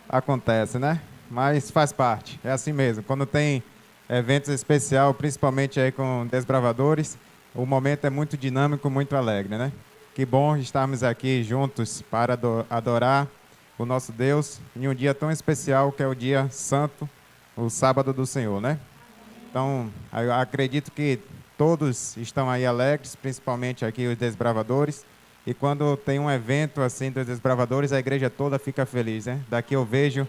acontece, né? Mas faz parte, é assim mesmo. Quando tem eventos especiais, principalmente aí com desbravadores, o momento é muito dinâmico, muito alegre, né? Que bom estarmos aqui juntos para adorar o nosso Deus em um dia tão especial que é o dia santo, o sábado do Senhor, né? Então, eu acredito que todos estão aí alegres, principalmente aqui os desbravadores. E quando tem um evento assim dos desbravadores, a igreja toda fica feliz, né? Daqui eu vejo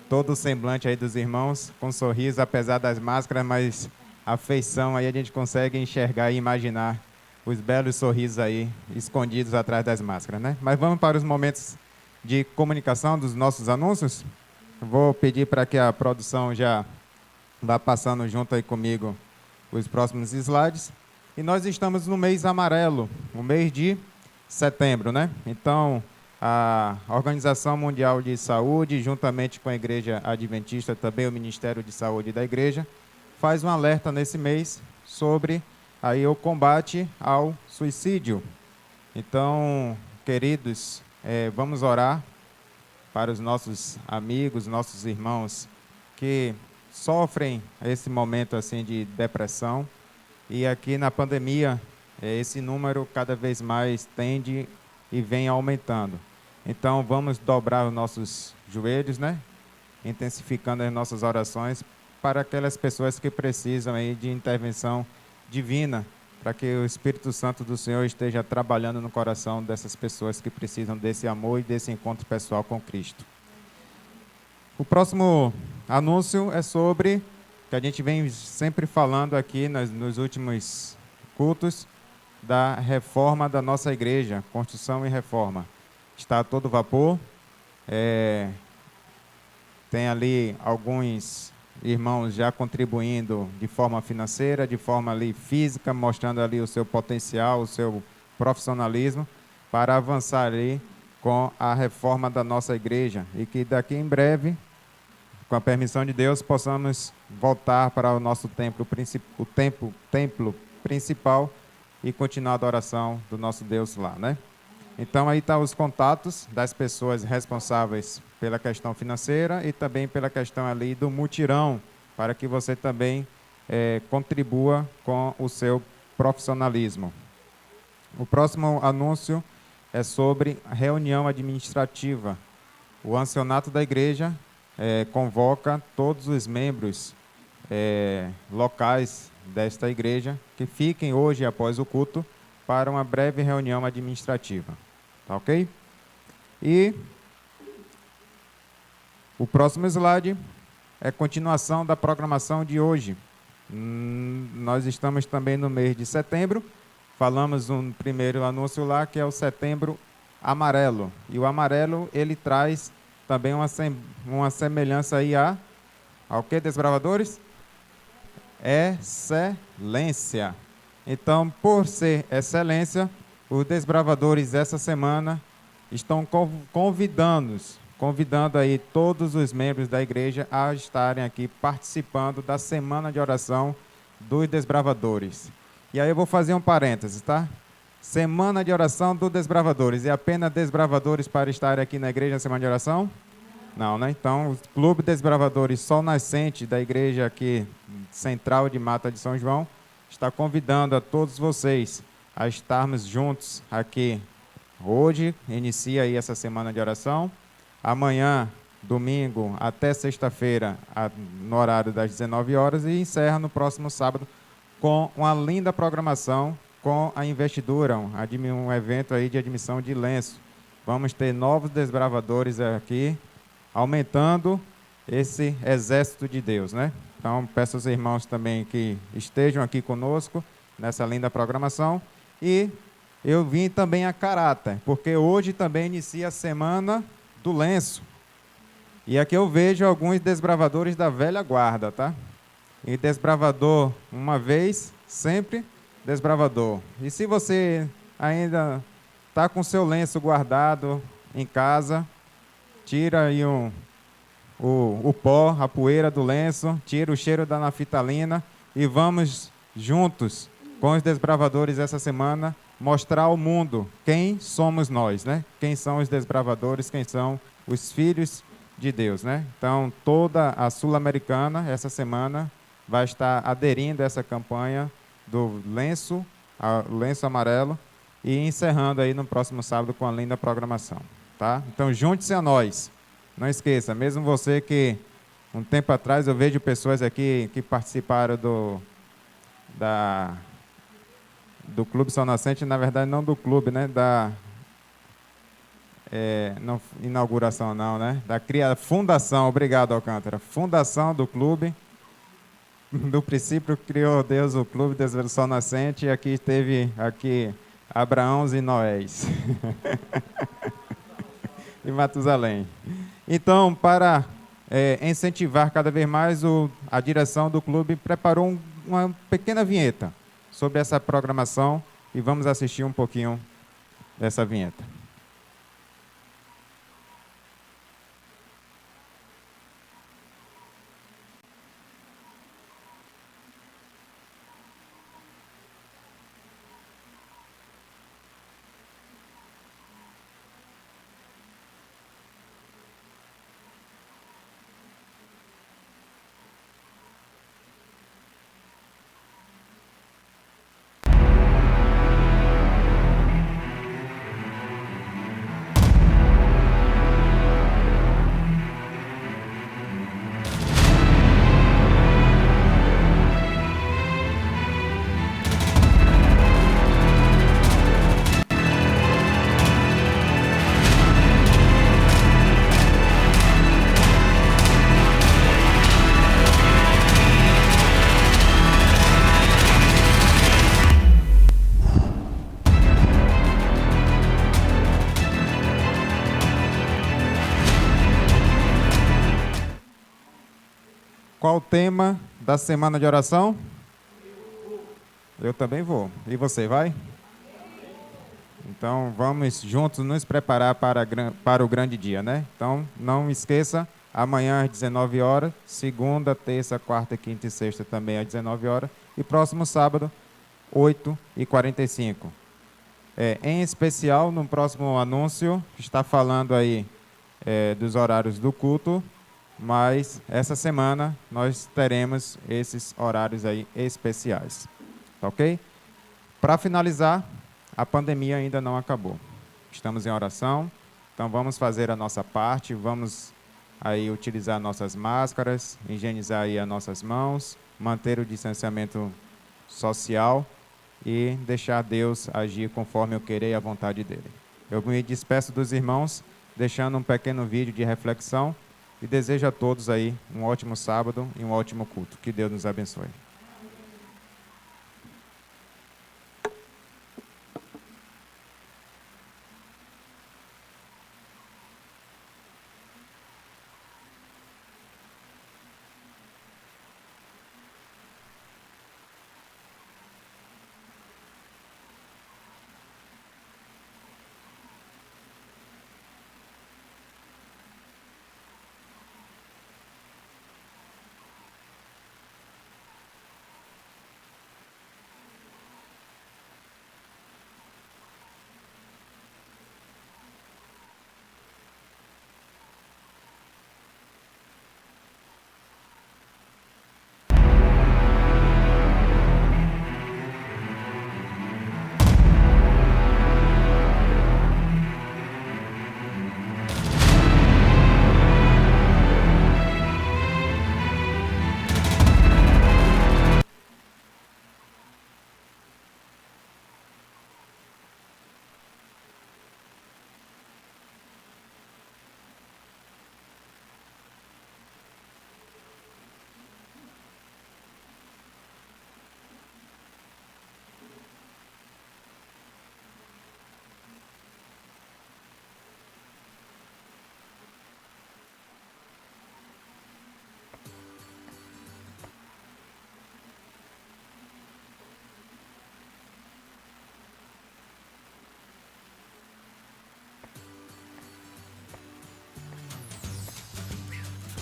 todo o semblante aí dos irmãos, com sorriso, apesar das máscaras, mas a feição aí a gente consegue enxergar e imaginar os belos sorrisos aí escondidos atrás das máscaras, né? Mas vamos para os momentos de comunicação dos nossos anúncios. Vou pedir para que a produção já vá passando junto aí comigo os próximos slides. E nós estamos no mês amarelo, o mês de setembro, né? Então, a Organização Mundial de Saúde, juntamente com a Igreja Adventista, também o Ministério de Saúde da Igreja, faz um alerta nesse mês sobre aí o combate ao suicídio. Então, queridos, vamos orar para os nossos amigos, nossos irmãos que sofrem esse momento assim de depressão. E aqui na pandemia, esse número cada vez mais tende e vem aumentando. Então, vamos dobrar os nossos joelhos, né? Intensificando as nossas orações para aquelas pessoas que precisam aí de intervenção divina, para que o Espírito Santo do Senhor esteja trabalhando no coração dessas pessoas que precisam desse amor e desse encontro pessoal com Cristo. O próximo anúncio é sobre, que a gente vem sempre falando aqui nos últimos cultos, da reforma da nossa igreja, construção e reforma. Está a todo vapor, tem ali alguns irmãos já contribuindo de forma financeira, de forma ali física, mostrando ali o seu potencial, o seu profissionalismo, para avançar ali com a reforma da nossa igreja. E que daqui em breve, com a permissão de Deus, possamos voltar para o nosso templo principal e continuar a adoração do nosso Deus lá, né? Então, aí estão os contatos das pessoas responsáveis pela questão financeira e também pela questão ali do mutirão, para que você também contribua com o seu profissionalismo. O próximo anúncio é sobre a reunião administrativa. O ancianato da igreja convoca todos os membros locais desta igreja que fiquem hoje após o culto para uma breve reunião administrativa. Tá ok? E o próximo slide é continuação da programação de hoje. Nós estamos também no mês de setembro. Falamos um primeiro anúncio lá, que é o Setembro Amarelo. E o amarelo, ele traz também uma semelhança aí ao que, desbravadores? Excelência. Então, por ser excelência, os desbravadores essa semana estão convidando aí todos os membros da igreja a estarem aqui participando da semana de oração dos desbravadores. E aí eu vou fazer um parênteses, tá? Semana de oração dos desbravadores. É apenas desbravadores para estarem aqui na igreja na semana de oração? Não, né? Então, o Clube Desbravadores Sol Nascente da igreja aqui central de Mata de São João está convidando a todos vocês a estarmos juntos aqui. Hoje inicia aí essa semana de oração. Amanhã, domingo, até sexta-feira, no horário das 19 horas, e encerra no próximo sábado com uma linda programação com a investidura, um evento aí de admissão de lenço. Vamos ter novos desbravadores aqui, aumentando esse exército de Deus, né? Então, peço aos irmãos também que estejam aqui conosco nessa linda programação. E eu vim também a caráter, porque hoje também inicia a Semana do Lenço. E aqui eu vejo alguns desbravadores da velha guarda, tá? E desbravador uma vez, sempre desbravador. E se você ainda está com seu lenço guardado em casa, tira aí o pó, a poeira do lenço, tira o cheiro da naftalina e vamos juntos com os desbravadores essa semana mostrar ao mundo quem somos nós, né? Quem são os desbravadores, quem são os filhos de Deus, né? Então, toda a Sul-Americana essa semana vai estar aderindo a essa campanha do lenço amarelo e encerrando aí no próximo sábado com a linda programação, tá? Então, junte-se a nós. Não esqueça, mesmo você que um tempo atrás eu vejo pessoas aqui que participaram do Clube Sol Nascente, na verdade não do clube, né? não, inauguração não, né? Fundação, obrigado, Alcântara. Fundação do clube. Do princípio criou Deus o clube, Deus o sol nascente, e aqui teve Abraãos e Noés. E Matusalém. Então, para incentivar cada vez mais, a direção do clube preparou uma pequena vinheta sobre essa programação e vamos assistir um pouquinho dessa vinheta. Qual o tema da semana de oração? Eu também vou. E você vai? Então, vamos juntos nos preparar para o grande dia, né? Então, não esqueça, amanhã às 19 horas, segunda, terça, quarta, quinta e sexta também às 19 horas, e próximo sábado, 8h45. Em especial, no próximo anúncio, está falando aí dos horários do culto, mas essa semana nós teremos esses horários aí especiais, tá ok? Para finalizar, a pandemia ainda não acabou. Estamos em oração, então vamos fazer a nossa parte, vamos aí utilizar nossas máscaras, higienizar aí as nossas mãos, manter o distanciamento social e deixar Deus agir conforme eu querer e a vontade dele. Eu me despeço dos irmãos, deixando um pequeno vídeo de reflexão, e desejo a todos aí um ótimo sábado e um ótimo culto. Que Deus nos abençoe.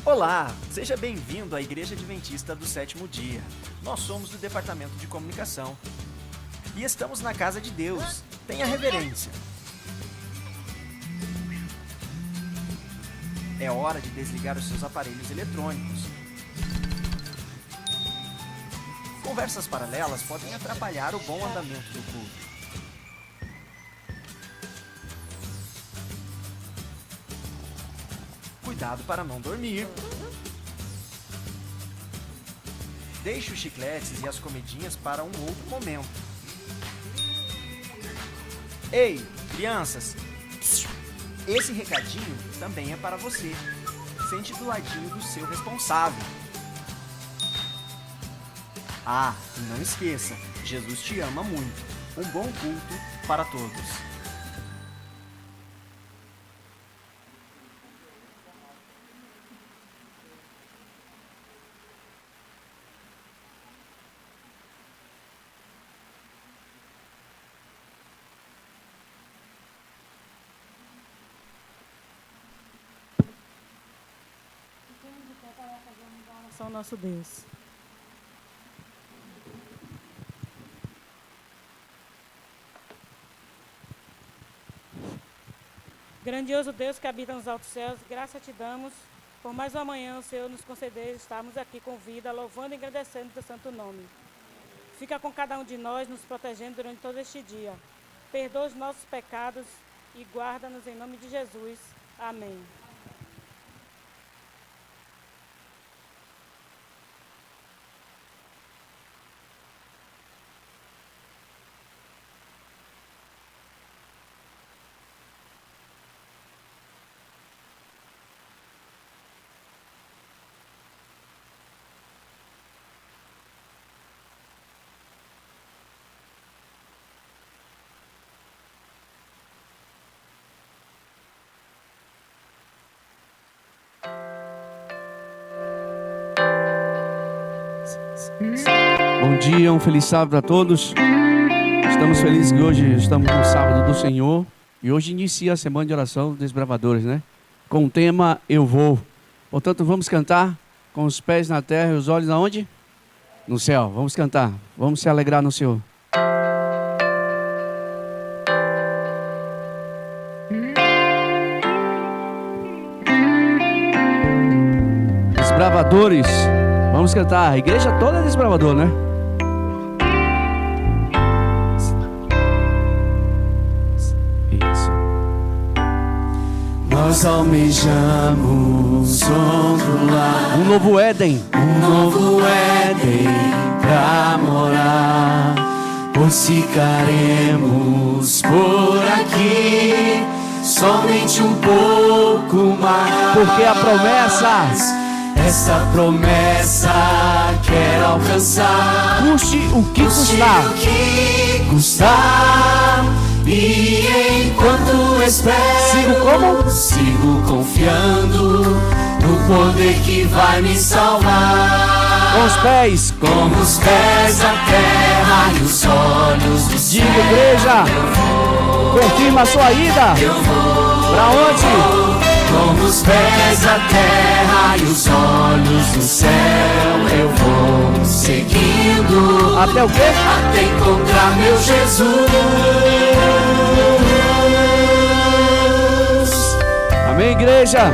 Olá, seja bem-vindo à Igreja Adventista do Sétimo Dia. Nós somos do Departamento de Comunicação e estamos na Casa de Deus. Tenha reverência. É hora de desligar os seus aparelhos eletrônicos. Conversas paralelas podem atrapalhar o bom andamento do culto. Cuidado para não dormir. Deixe os chicletes e as comidinhas para um outro momento. Ei, crianças! Esse recadinho também é para você. Sente do ladinho do seu responsável. Ah, e não esqueça, Jesus te ama muito. Um bom culto para todos. Ao nosso Deus. Grandioso Deus que habita nos altos céus, graça te damos por mais uma manhã o Senhor nos conceder estarmos aqui com vida, louvando e agradecendo o teu santo nome. Fica com cada um de nós, nos protegendo durante todo este dia. Perdoa os nossos pecados e guarda-nos em nome de Jesus. Amém. Bom dia, um feliz sábado a todos. Estamos felizes que hoje estamos no sábado do Senhor e hoje inicia a semana de oração dos desbravadores, né? Com o tema Eu Vou. Portanto, vamos cantar com os pés na terra e os olhos aonde? No céu. Vamos cantar, vamos se alegrar no Senhor. Desbravadores, vamos cantar. A igreja toda é desbravador, né? Isso. Nós almejamos outro lar, um novo Éden, pra morar. Pois ficaremos por aqui somente um pouco mais. Porque a promessa, essa promessa quero alcançar. Custe o que custar. O que custar. E enquanto espero, sigo como? Sigo confiando no poder que vai me salvar. Com os pés, com os pés a terra e os olhos do céu. Diga, igreja, confirma a sua ida. Eu vou. Pra onde? Com os pés a terra e os olhos do céu, eu vou seguindo. Até o quê? Até encontrar meu Jesus. Amém, igreja.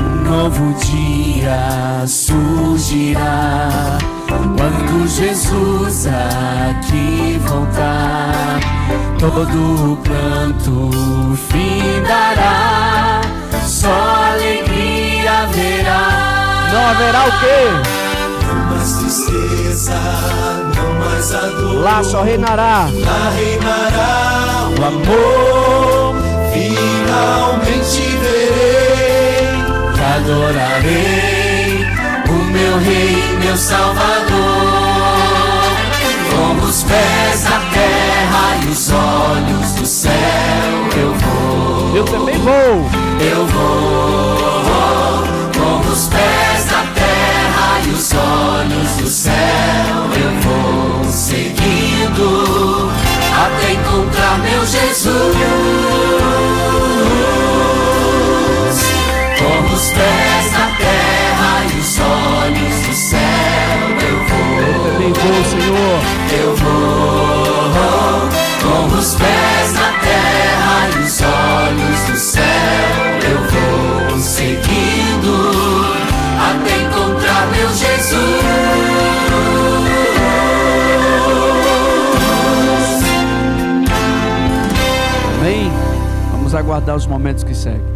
Um novo dia surgirá quando Jesus aqui voltar. Todo o pranto findará, só alegria haverá. Não haverá o quê? Não mais tristeza, não mais a dor. Lá só reinará. Lá reinará o amor. Finalmente verei e adorarei o meu Rei, meu Salvador. Com os pés na terra e os olhos do céu, eu vou. Eu também vou. Eu vou. Com os pés na terra e os olhos do céu, eu vou seguindo até encontrar meu Jesus. Com os pés na terra e os olhos do céu, eu vou. Eu também vou, Senhor. Eu vou. Com os pés na terra e os olhos do céu, eu vou seguindo até encontrar meu Jesus. Amém? Vamos aguardar os momentos que seguem.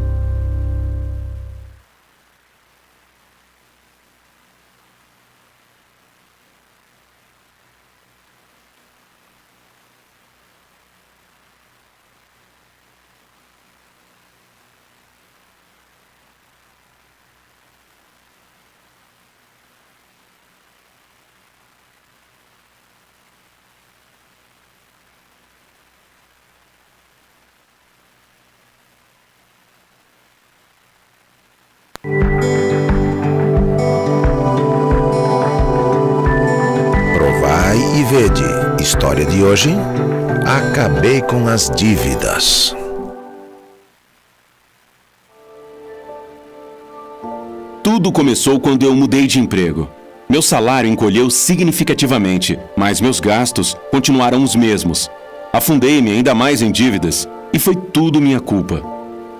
Vede, história de hoje. Acabei com as dívidas. Tudo começou quando eu mudei de emprego. Meu salário encolheu significativamente, mas meus gastos continuaram os mesmos. Afundei-me ainda mais em dívidas e foi tudo minha culpa.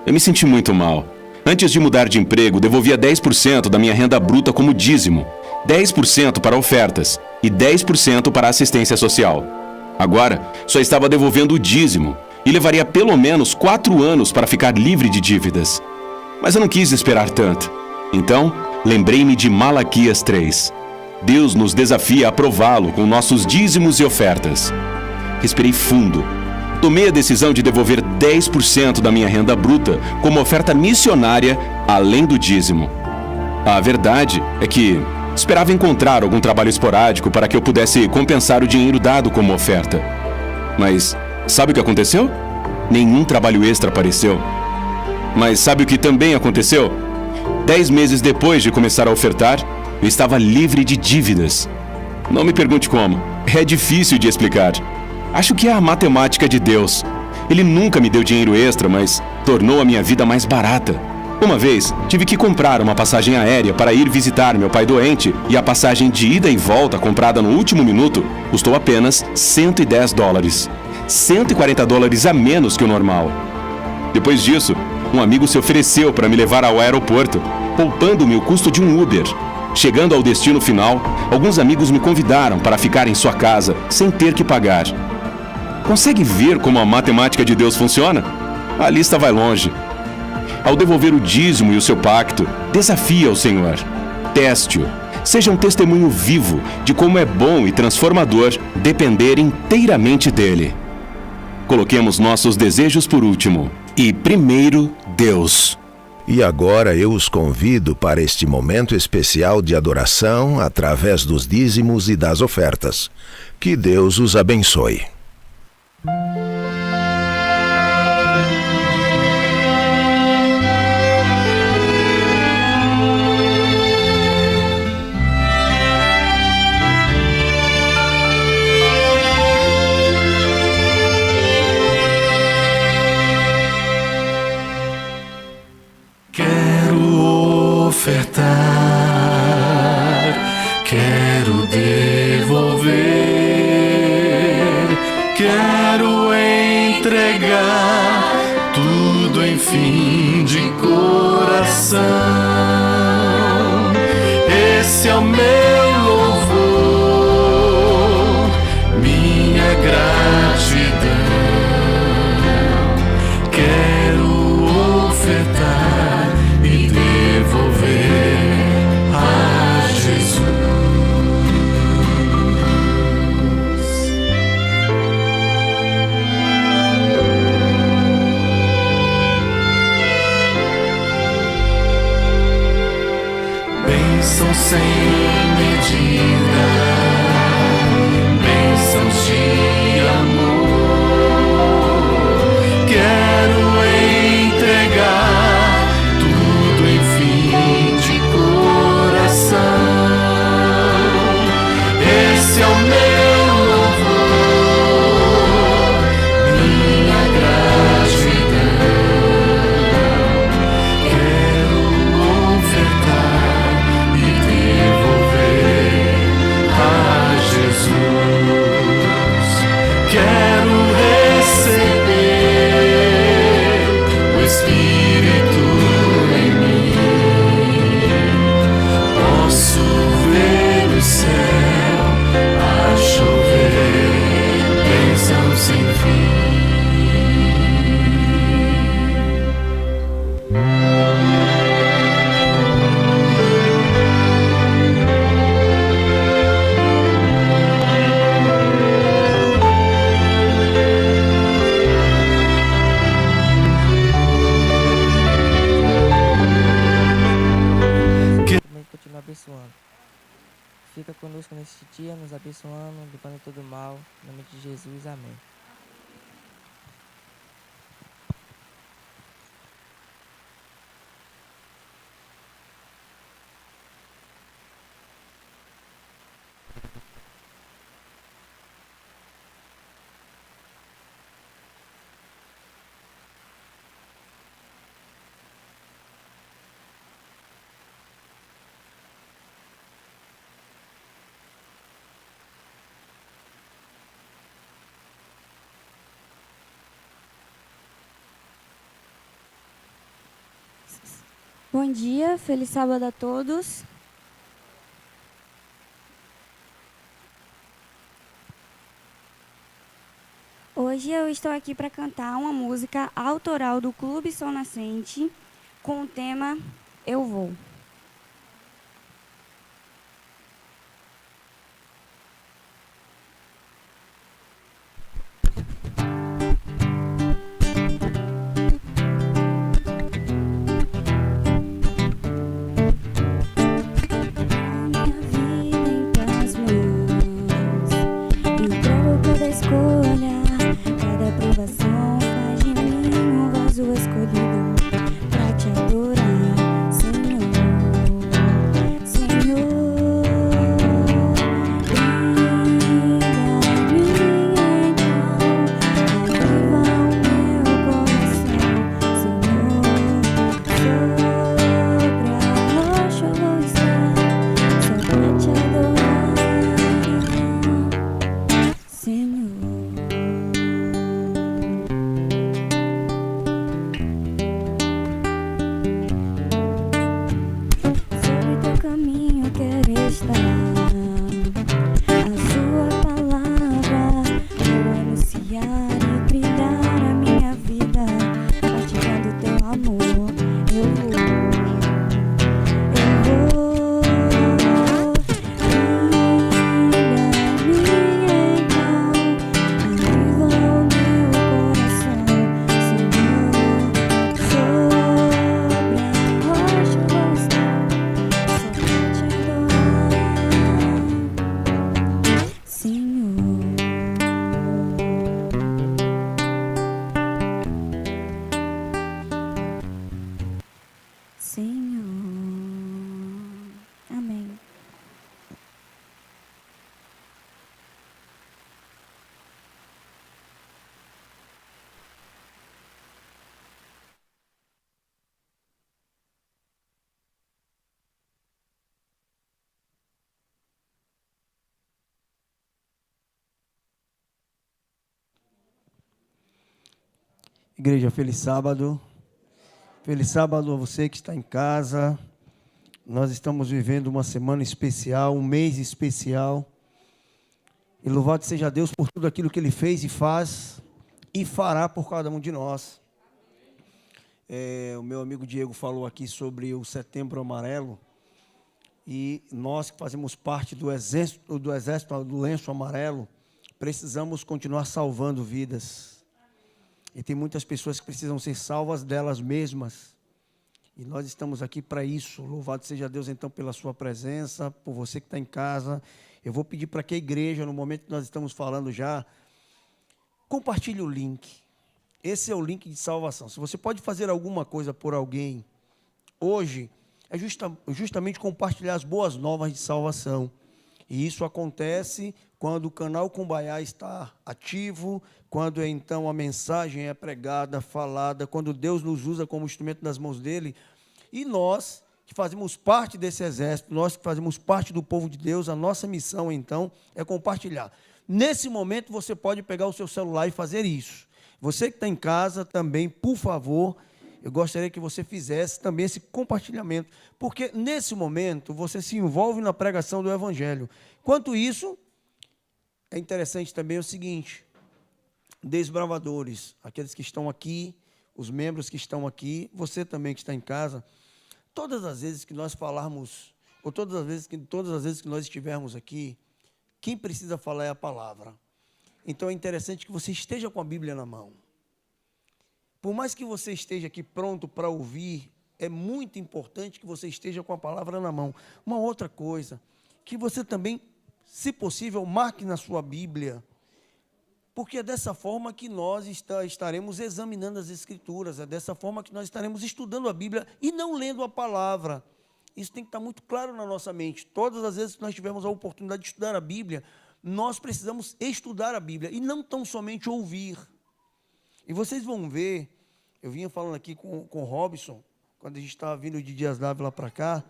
Eu me senti muito mal. Antes de mudar de emprego, devolvia 10% da minha renda bruta como dízimo, 10% para ofertas e 10% para assistência social. Agora, só estava devolvendo o dízimo e levaria pelo menos 4 anos para ficar livre de dívidas. Mas eu não quis esperar tanto. Então, lembrei-me de Malaquias 3. Deus nos desafia a prová-lo com nossos dízimos e ofertas. Respirei fundo. Tomei a decisão de devolver 10% da minha renda bruta como oferta missionária, além do dízimo. A verdade é que esperava encontrar algum trabalho esporádico para que eu pudesse compensar o dinheiro dado como oferta. Mas sabe o que aconteceu? Nenhum trabalho extra apareceu. Mas sabe o que também aconteceu? 10 meses depois de começar a ofertar, eu estava livre de dívidas. Não me pergunte como. É difícil de explicar. Acho que é a matemática de Deus. Ele nunca me deu dinheiro extra, mas tornou a minha vida mais barata. Uma vez, tive que comprar uma passagem aérea para ir visitar meu pai doente e a passagem de ida e volta comprada no último minuto custou apenas $110. $140 a menos que o normal. Depois disso, um amigo se ofereceu para me levar ao aeroporto, poupando-me o custo de um Uber. Chegando ao destino final, alguns amigos me convidaram para ficar em sua casa, sem ter que pagar. Consegue ver como a matemática de Deus funciona? A lista vai longe. Ao devolver o dízimo e o seu pacto, desafia o Senhor. Teste-o. Seja um testemunho vivo de como é bom e transformador depender inteiramente dele. Coloquemos nossos desejos por último e primeiro Deus. E agora eu os convido para este momento especial de adoração através dos dízimos e das ofertas. Que Deus os abençoe. Quero ofertar, quero devolver, quero entregar tudo em fim de coração. Esse é o meu louvor, minha gratidão. Quero ofertar e devolver a Jesus. Bênçãos sem medida, bênçãos de amor. Quero entregar tudo em fim de coração. Esse é o meu louvor, minha gratidão. Quero ofertar e devolver a Jesus. Quero receber o Espírito em mim. Posso ver o céu a chover, bênção sem fim. Também continua abençoando. Fica conosco neste dia, nos abençoando, livrando todo mal. Em nome de Jesus, amém. Bom dia, feliz sábado a todos. Hoje eu estou aqui para cantar uma música autoral do Clube Sol Nascente com o tema Eu Vou. Igreja, feliz sábado. Feliz sábado a você que está em casa. Nós estamos vivendo uma semana especial, um mês especial. E louvado seja Deus por tudo aquilo que Ele fez e faz e fará por cada um de nós. O meu amigo Diego falou aqui sobre o Setembro Amarelo. E nós que fazemos parte do exército do Lenço Amarelo, precisamos continuar salvando vidas. E tem muitas pessoas que precisam ser salvas delas mesmas. E nós estamos aqui para isso. Louvado seja Deus, então, pela sua presença, por você que está em casa. Eu vou pedir para que a igreja, no momento que nós estamos falando já, compartilhe o link. Esse é o link de salvação. Se você pode fazer alguma coisa por alguém, hoje, é justamente compartilhar as boas novas de salvação. E isso acontece quando o canal Cumbaiá está ativo, quando então a mensagem é pregada, falada, quando Deus nos usa como instrumento nas mãos dele. E nós, que fazemos parte desse exército, nós que fazemos parte do povo de Deus, a nossa missão então é compartilhar. Nesse momento você pode pegar o seu celular e fazer isso. Você que está em casa também, por favor, eu gostaria que você fizesse também esse compartilhamento, porque nesse momento você se envolve na pregação do Evangelho. Enquanto isso, é interessante também o seguinte: desbravadores, aqueles que estão aqui, os membros que estão aqui, você também que está em casa, todas as vezes que nós falarmos, ou todas as vezes que nós estivermos aqui, quem precisa falar é a palavra. Então é interessante que você esteja com a Bíblia na mão. Por mais que você esteja aqui pronto para ouvir, é muito importante que você esteja com a palavra na mão. Uma outra coisa, que você também, se possível, marque na sua Bíblia, porque é dessa forma que nós estaremos examinando as Escrituras, é dessa forma que nós estaremos estudando a Bíblia e não lendo a palavra. Isso tem que estar muito claro na nossa mente. Todas as vezes que nós tivermos a oportunidade de estudar a Bíblia, nós precisamos estudar a Bíblia e não tão somente ouvir. E vocês vão ver, eu vinha falando aqui com o Robson, quando a gente estava vindo de Dias Dávila para cá,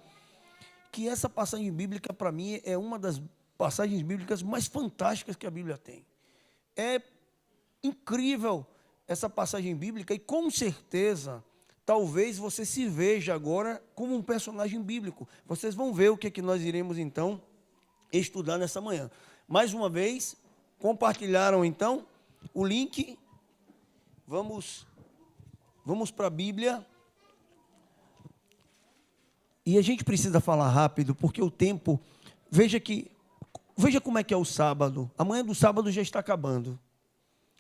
que essa passagem bíblica, para mim, é uma das passagens bíblicas mais fantásticas que a Bíblia tem. É incrível essa passagem bíblica e, com certeza, talvez você se veja agora como um personagem bíblico. Vocês vão ver o que nós iremos, então, estudar nessa manhã. Mais uma vez, compartilharam, então, o link. Vamos para a Bíblia. E a gente precisa falar rápido, porque o tempo... Veja como é que é o sábado. Amanhã do sábado já está acabando.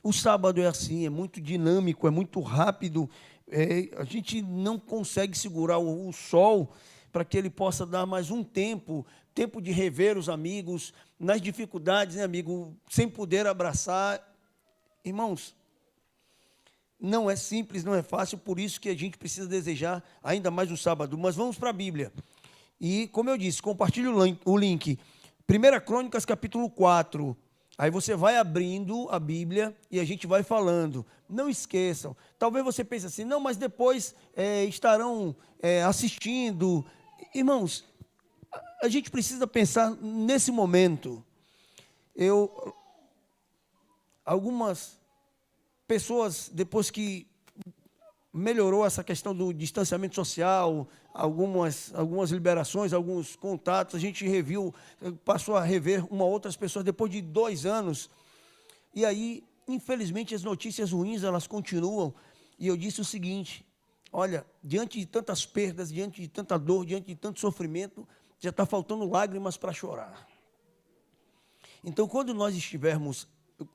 O sábado é assim, é muito dinâmico, é muito rápido. A gente não consegue segurar o sol para que ele possa dar mais um tempo de rever os amigos, nas dificuldades, né, amigo, sem poder abraçar. Irmãos, não é simples, não é fácil, por isso que a gente precisa desejar ainda mais o sábado. Mas vamos para a Bíblia. E, como eu disse, compartilhe o link. 1 Crônicas, capítulo 4. Aí você vai abrindo a Bíblia e a gente vai falando. Não esqueçam. Talvez você pense assim, não, mas depois estarão assistindo. Irmãos, a gente precisa pensar nesse momento. Algumas pessoas, depois que melhorou essa questão do distanciamento social, algumas liberações, alguns contatos, a gente passou a rever outras pessoas depois de 2 anos. E aí, infelizmente, as notícias ruins, elas continuam. E eu disse o seguinte, olha, diante de tantas perdas, diante de tanta dor, diante de tanto sofrimento, já está faltando lágrimas para chorar. Então, quando nós estivermos,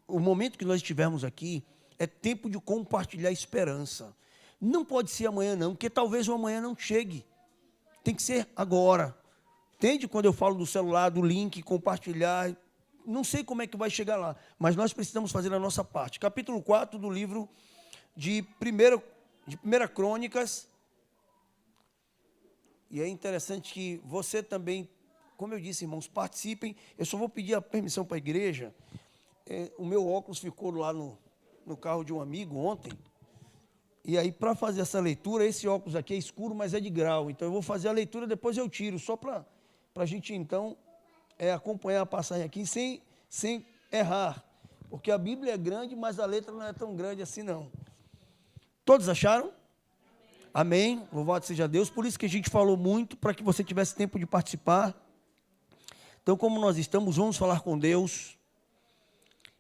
o momento que nós estivermos aqui, é tempo de compartilhar esperança. Não pode ser amanhã não, porque talvez o amanhã não chegue. Tem que ser agora. Entende quando eu falo do celular, do link, compartilhar? Não sei como é que vai chegar lá, mas nós precisamos fazer a nossa parte. Capítulo 4 do livro de 1 Crônicas. E é interessante que você também, como eu disse, irmãos, participem. Eu só vou pedir a permissão para a igreja. O meu óculos ficou lá no carro de um amigo ontem. E aí, para fazer essa leitura, esse óculos aqui é escuro, mas é de grau. Então, eu vou fazer a leitura, depois eu tiro, só para a gente, então, acompanhar a passagem aqui sem errar. Porque a Bíblia é grande, mas a letra não é tão grande assim, não. Todos acharam? Amém. Louvado seja Deus. Por isso que a gente falou muito, para que você tivesse tempo de participar. Então, como nós estamos, vamos falar com Deus.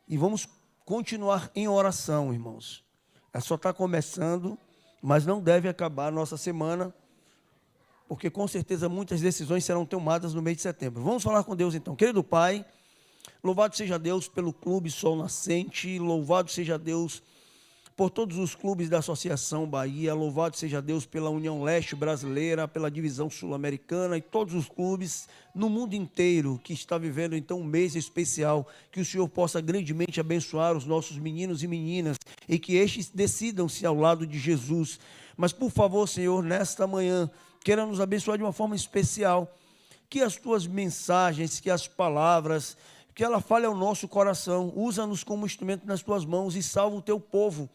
E vamos continuar em oração, irmãos. Só está começando, mas não deve acabar a nossa semana, porque com certeza muitas decisões serão tomadas no mês de setembro. Vamos falar com Deus então. Querido Pai, louvado seja Deus pelo Clube Sol Nascente, louvado seja Deus por todos os clubes da Associação Bahia, louvado seja Deus pela União Leste Brasileira, pela Divisão Sul-Americana e todos os clubes no mundo inteiro que está vivendo então um mês especial, que o Senhor possa grandemente abençoar os nossos meninos e meninas e que estes decidam-se ao lado de Jesus. Mas por favor, Senhor, nesta manhã, queira nos abençoar de uma forma especial, que as tuas mensagens, que as palavras, que ela fale ao nosso coração, usa-nos como instrumento nas tuas mãos e salva o teu povo.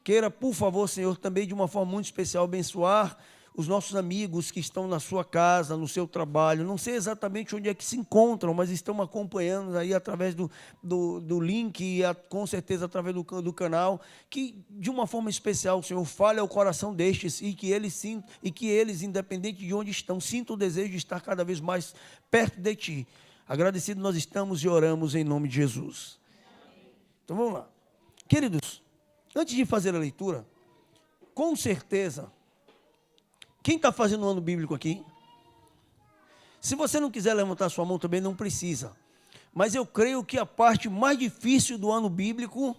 Queira, por favor, Senhor, também de uma forma muito especial abençoar os nossos amigos que estão na sua casa, no seu trabalho. Não sei exatamente onde é que se encontram, mas estão acompanhando aí através do link e com certeza através do canal. Que de uma forma especial, Senhor, fale ao coração destes e que eles, independente de onde estão, sintam o desejo de estar cada vez mais perto de Ti. Agradecido nós estamos e oramos em nome de Jesus. Então vamos lá. Queridos, antes de fazer a leitura, com certeza, quem está fazendo o ano bíblico aqui? Se você não quiser levantar sua mão também, não precisa. Mas eu creio que a parte mais difícil do ano bíblico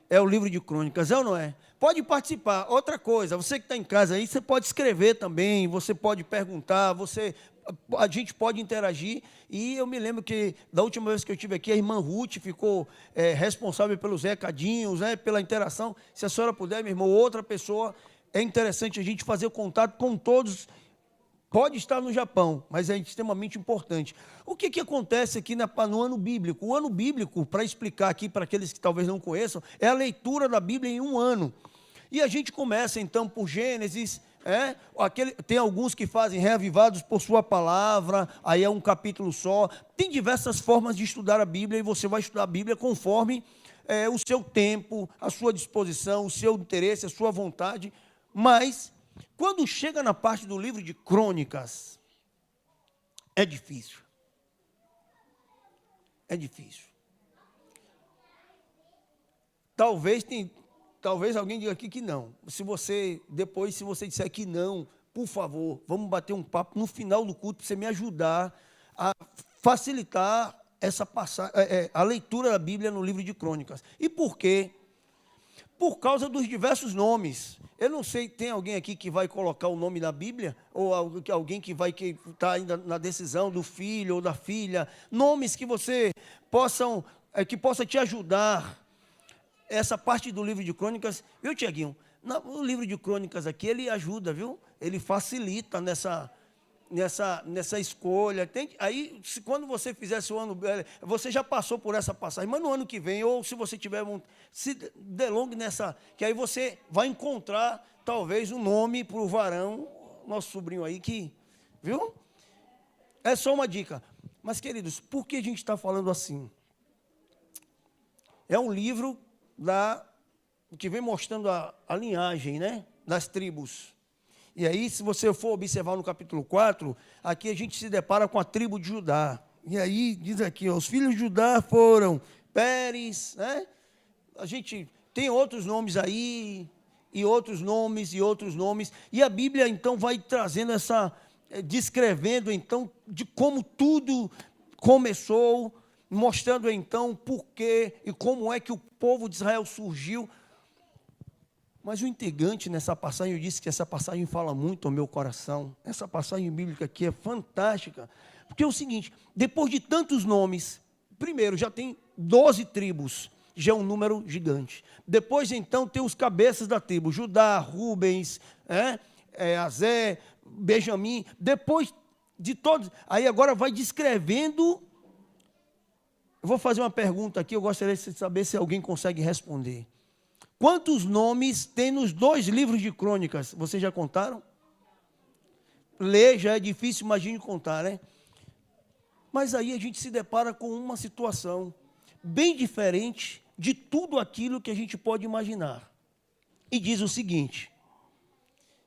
é o livro de Crônicas, é ou não é? Pode participar. Outra coisa, você que está em casa aí, você pode escrever também, você pode perguntar, a gente pode interagir. E eu me lembro que da última vez que eu estive aqui, a irmã Ruth ficou responsável pelos recadinhos, pela interação. Se a senhora puder, meu irmão, outra pessoa, é interessante a gente fazer o contato com todos. Pode estar no Japão, mas é extremamente importante. O que acontece aqui no ano bíblico? O ano bíblico, para explicar aqui para aqueles que talvez não conheçam, é a leitura da Bíblia em um ano. E a gente começa então por Gênesis. Tem alguns que fazem reavivados por sua palavra, aí é um capítulo só. Tem diversas formas de estudar a Bíblia e você vai estudar a Bíblia conforme o seu tempo, a sua disposição, o seu interesse, a sua vontade. Mas, quando chega na parte do livro de Crônicas, é difícil. É difícil. Talvez alguém diga aqui que não. Se você disser que não, por favor, vamos bater um papo no final do culto para você me ajudar a facilitar essa a leitura da Bíblia no livro de Crônicas. E por quê? Por causa dos diversos nomes. Eu não sei, tem alguém aqui que vai colocar o nome na Bíblia? Ou alguém que está ainda na decisão do filho ou da filha? Nomes que você que possa te ajudar. Essa parte do livro de Crônicas, viu, Tiaguinho? O livro de Crônicas aqui, ele ajuda, viu? Ele facilita nessa escolha. Aí, quando você fizesse o ano, você já passou por essa passagem, mas no ano que vem, ou se você tiver se delongue nessa, que aí você vai encontrar, talvez, um nome para o varão, nosso sobrinho aí, viu? É só uma dica. Mas, queridos, por que a gente está falando assim? É um livro que vem mostrando a linhagem, né, das tribos. E aí, se você for observar no capítulo 4, aqui a gente se depara com a tribo de Judá. E aí, diz aqui, os filhos de Judá foram Pérez, né? A gente tem outros nomes aí, e outros nomes, e outros nomes. E a Bíblia, então, vai trazendo descrevendo, então, de como tudo começou, mostrando, então, por quê e como é que o povo de Israel surgiu. Mas o intrigante nessa passagem, eu disse que essa passagem fala muito ao meu coração. Essa passagem bíblica aqui é fantástica. Porque é o seguinte, depois de tantos nomes, primeiro já tem 12 tribos, já é um número gigante. Depois, então, tem os cabeças da tribo, Judá, Rubens, Azé, Benjamim. Depois de todos, aí agora vai descrevendo. Eu vou fazer uma pergunta aqui, eu gostaria de saber se alguém consegue responder. Quantos nomes tem nos 2 livros de Crônicas? Vocês já contaram? Ler já é difícil, imagine contar, né? Mas aí a gente se depara com uma situação bem diferente de tudo aquilo que a gente pode imaginar. E diz o seguinte,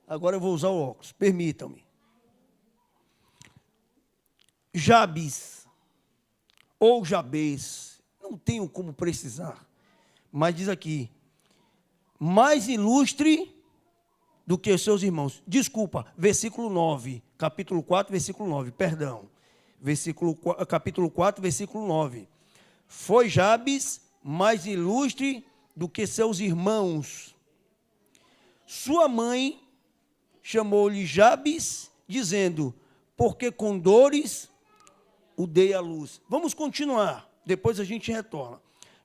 agora eu vou usar o óculos, permitam-me. Jabes, ou Jabez, não tenho como precisar, mas diz aqui, mais ilustre do que os seus irmãos. Desculpa, versículo 9, capítulo 4, versículo 9, perdão. Capítulo 4, versículo 9. Foi Jabes mais ilustre do que seus irmãos. Sua mãe chamou-lhe Jabes, dizendo, porque com dores o dei à luz. Vamos continuar, depois a gente retorna.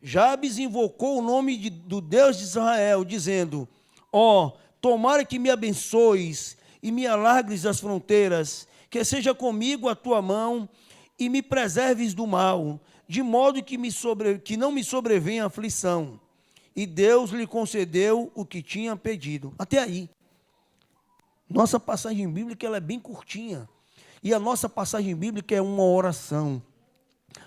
Jabes invocou o nome do Deus de Israel, dizendo, tomara que me abençoes e me alargues as fronteiras, que seja comigo a tua mão e me preserves do mal, de modo que não me sobrevenha aflição. E Deus lhe concedeu o que tinha pedido. Até aí. Nossa passagem bíblica ela é bem curtinha. E a nossa passagem bíblica é uma oração.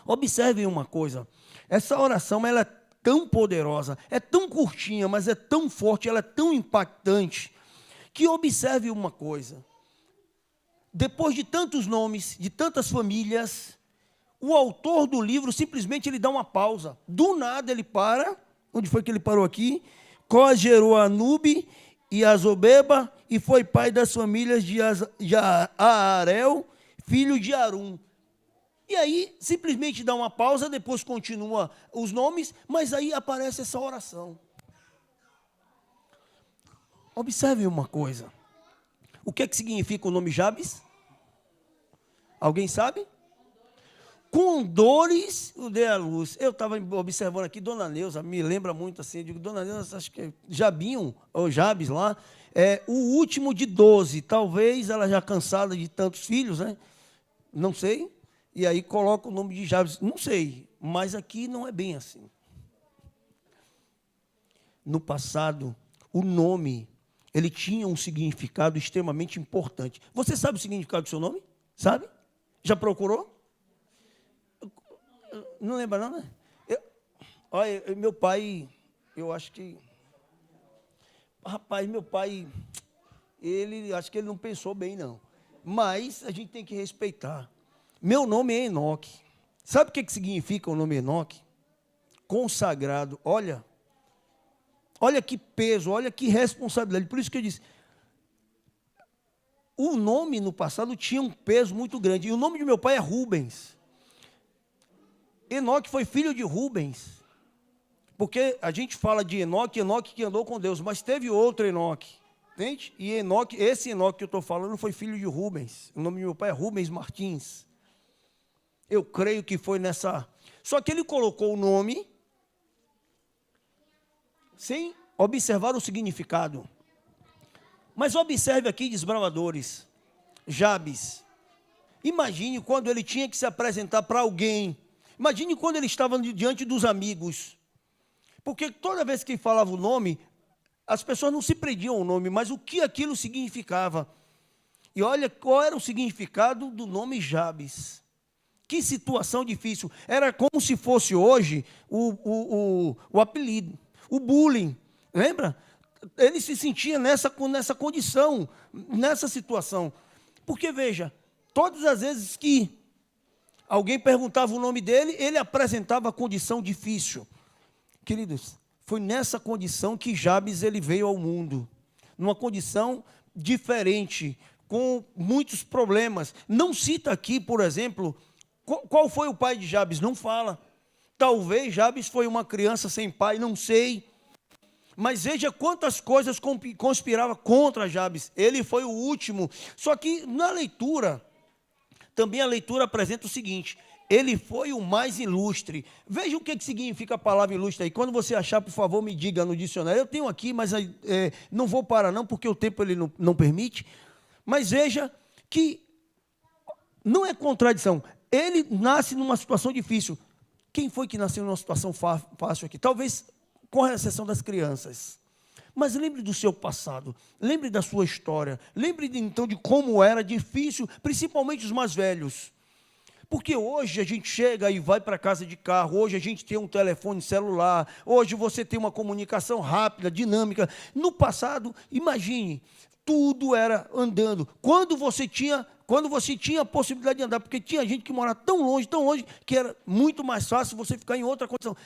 Observem uma coisa. Essa oração ela é tão poderosa, é tão curtinha, mas é tão forte, ela é tão impactante, que observe uma coisa. Depois de tantos nomes, de tantas famílias, o autor do livro simplesmente ele dá uma pausa. Do nada ele para. Onde foi que ele parou aqui? Cós gerou Anube e Azobeba e foi pai das famílias de Aarel, filho de Arum. E aí, simplesmente dá uma pausa, depois continua os nomes, mas aí aparece essa oração. Observe uma coisa. O que é que significa o nome Jabes? Alguém sabe? Com dores o dei à luz. Eu estava observando aqui, Dona Neuza, me lembra muito assim, eu digo, Dona Neuza, acho que é Jabinho, ou Jabes lá, é o último de 12, talvez ela já cansada de tantos filhos, né? Não sei. E aí coloca o nome de Jabes. Não sei, mas aqui não é bem assim. No passado, o nome, ele tinha um significado extremamente importante. Você sabe o significado do seu nome? Sabe? Já procurou? Não lembra não, né? Olha, meu pai, eu acho que... Rapaz, meu pai ele acho que ele não pensou bem, não. Mas a gente tem que respeitar. Meu nome é Enoque. Sabe o que significa o nome Enoque? Consagrado. Olha que peso, olha que responsabilidade. Por isso que eu disse, o nome no passado tinha um peso muito grande. E o nome de meu pai é Rubens. Enoque foi filho de Rubens. Porque a gente fala de Enoque que andou com Deus, mas teve outro Enoque. Entende? E Enoque, esse Enoque que eu estou falando foi filho de Rubens. O nome do meu pai é Rubens Martins. Eu creio que foi nessa... Só que ele colocou o nome sem observar o significado. Mas observe aqui, desbravadores, Jabes. Imagine quando ele tinha que se apresentar para alguém. Imagine quando ele estava diante dos amigos. Porque toda vez que ele falava o nome, as pessoas não se prendiam ao nome, mas o que aquilo significava. E olha qual era o significado do nome Jabes. Que situação difícil. Era como se fosse hoje o apelido, o bullying. Lembra? Ele se sentia nessa condição, nessa situação. Porque, veja, todas as vezes que alguém perguntava o nome dele, ele apresentava a condição difícil. Queridos, foi nessa condição que Jabes ele veio ao mundo. Numa condição diferente, com muitos problemas. Não cita aqui, por exemplo, qual foi o pai de Jabes? Não fala. Talvez Jabes foi uma criança sem pai, não sei. Mas veja quantas coisas conspiravam contra Jabes. Ele foi o último. Só que na leitura, também a leitura apresenta o seguinte: ele foi o mais ilustre. Veja o que significa a palavra ilustre aí. Quando você achar, por favor, me diga no dicionário. Eu tenho aqui, mas não vou parar não, porque o tempo ele não permite. Mas veja que não é contradição. Ele nasce numa situação difícil. Quem foi que nasceu numa situação fácil aqui? Talvez com a exceção das crianças. Mas lembre do seu passado, lembre da sua história, lembre então de como era difícil, principalmente os mais velhos. Porque hoje a gente chega e vai para casa de carro, hoje a gente tem um telefone celular, hoje você tem uma comunicação rápida, dinâmica. No passado, imagine, tudo era andando. Quando você tinha a possibilidade de andar, porque tinha gente que morava tão longe, que era muito mais fácil você ficar em outra condição.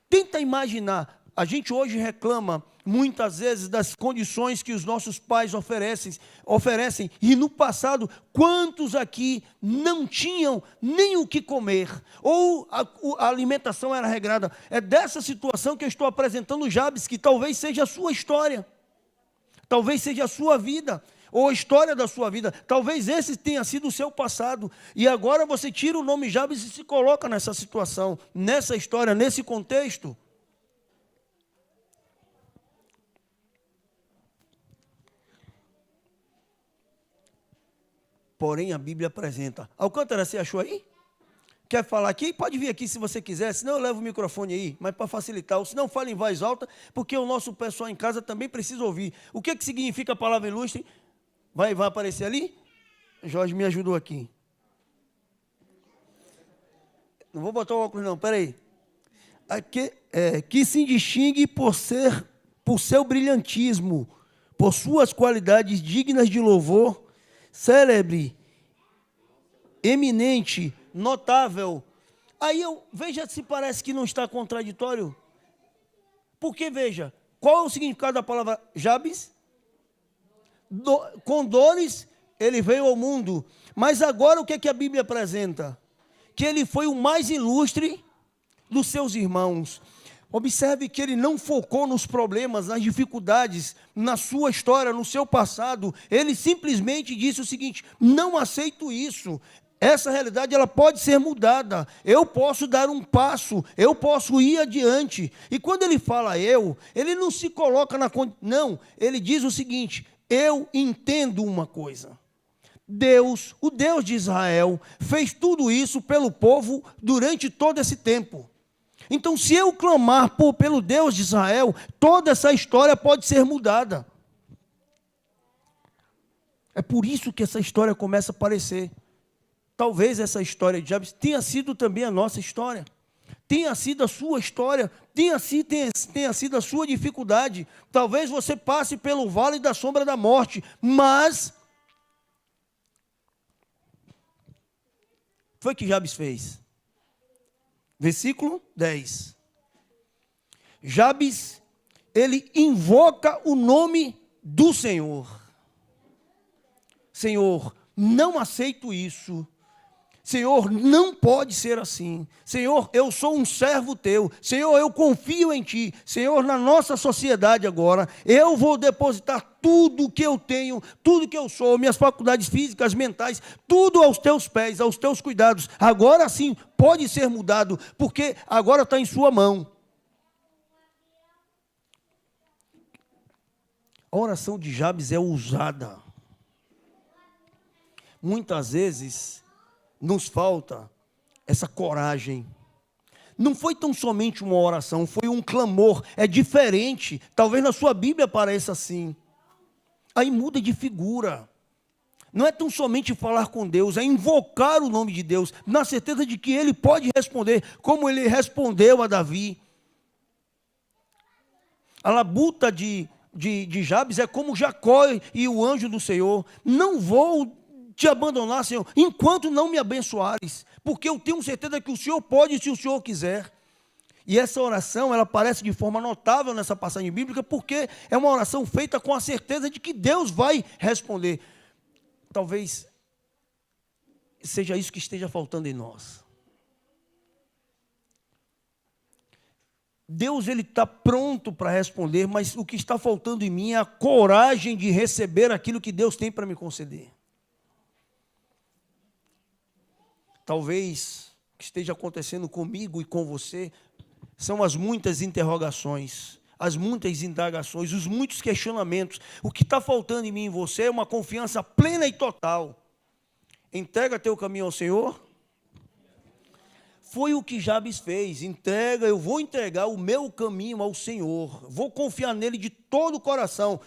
Tenta imaginar. A gente hoje reclama, muitas vezes, das condições que os nossos pais oferecem. E no passado, quantos aqui não tinham nem o que comer? Ou a alimentação era regrada? É dessa situação que eu estou apresentando Jabes, que talvez seja a sua história. Talvez seja a sua vida, ou a história da sua vida. Talvez esse tenha sido o seu passado. E agora você tira o nome Jabes e se coloca nessa situação, nessa história, nesse contexto. Porém, a Bíblia apresenta. Alcântara, você achou aí? Quer falar aqui? Pode vir aqui se você quiser, senão eu levo o microfone aí, mas para facilitar. Ou se não, fale em voz alta, porque o nosso pessoal em casa também precisa ouvir. O que significa a palavra ilustre? Vai aparecer ali? Jorge me ajudou aqui. Não vou botar o óculos não, peraí. Que se distingue por seu brilhantismo, por suas qualidades dignas de louvor, célebre, eminente, notável. Aí veja se parece que não está contraditório. Porque, veja, qual é o significado da palavra Jabes? Com dores ele veio ao mundo. Mas agora o que é que a Bíblia apresenta? Que ele foi o mais ilustre dos seus irmãos. Observe que ele não focou nos problemas, nas dificuldades, na sua história, no seu passado. Ele simplesmente disse o seguinte: não aceito isso. Essa realidade ela pode ser mudada. Eu posso dar um passo, eu posso ir adiante. E quando ele fala ele não se coloca na condição. Não, ele diz o seguinte: eu entendo uma coisa. Deus, o Deus de Israel, fez tudo isso pelo povo durante todo esse tempo. Então, se eu clamar pelo Deus de Israel, toda essa história pode ser mudada. É por isso que essa história começa a aparecer. Talvez essa história de Jabes tenha sido também a nossa história. tenha sido a sua história, tenha sido a sua dificuldade. Talvez você passe pelo vale da sombra da morte, mas foi o que Jabes fez. Versículo 10. Jabes, ele invoca o nome do Senhor. Senhor, não aceito isso. Senhor, não pode ser assim. Senhor, eu sou um servo teu. Senhor, eu confio em ti. Senhor, na nossa sociedade agora, eu vou depositar tudo que eu tenho, tudo que eu sou, minhas faculdades físicas, mentais, tudo aos teus pés, aos teus cuidados. Agora sim, pode ser mudado, porque agora está em sua mão. A oração de Jabes é ousada. Muitas vezes nos falta essa coragem. Não foi tão somente uma oração, foi um clamor. É diferente. Talvez na sua Bíblia pareça assim. Aí muda de figura. Não é tão somente falar com Deus, é invocar o nome de Deus, na certeza de que Ele pode responder, como Ele respondeu a Davi. A labuta de Jabes é como Jacó e o anjo do Senhor. Não vou te abandonar, Senhor, enquanto não me abençoares, porque eu tenho certeza que o Senhor pode, se o Senhor quiser. E essa oração, ela aparece de forma notável nessa passagem bíblica, porque é uma oração feita com a certeza de que Deus vai responder. Talvez seja isso que esteja faltando em nós. Deus, ele está pronto para responder, mas o que está faltando em mim é a coragem de receber aquilo que Deus tem para me conceder. Talvez o que esteja acontecendo comigo e com você são as muitas interrogações, as muitas indagações, os muitos questionamentos. O que está faltando em mim e em você é uma confiança plena e total. Entrega teu caminho ao Senhor. Foi o que Jabes fez. Eu vou entregar o meu caminho ao Senhor. Vou confiar nele de todo o coração.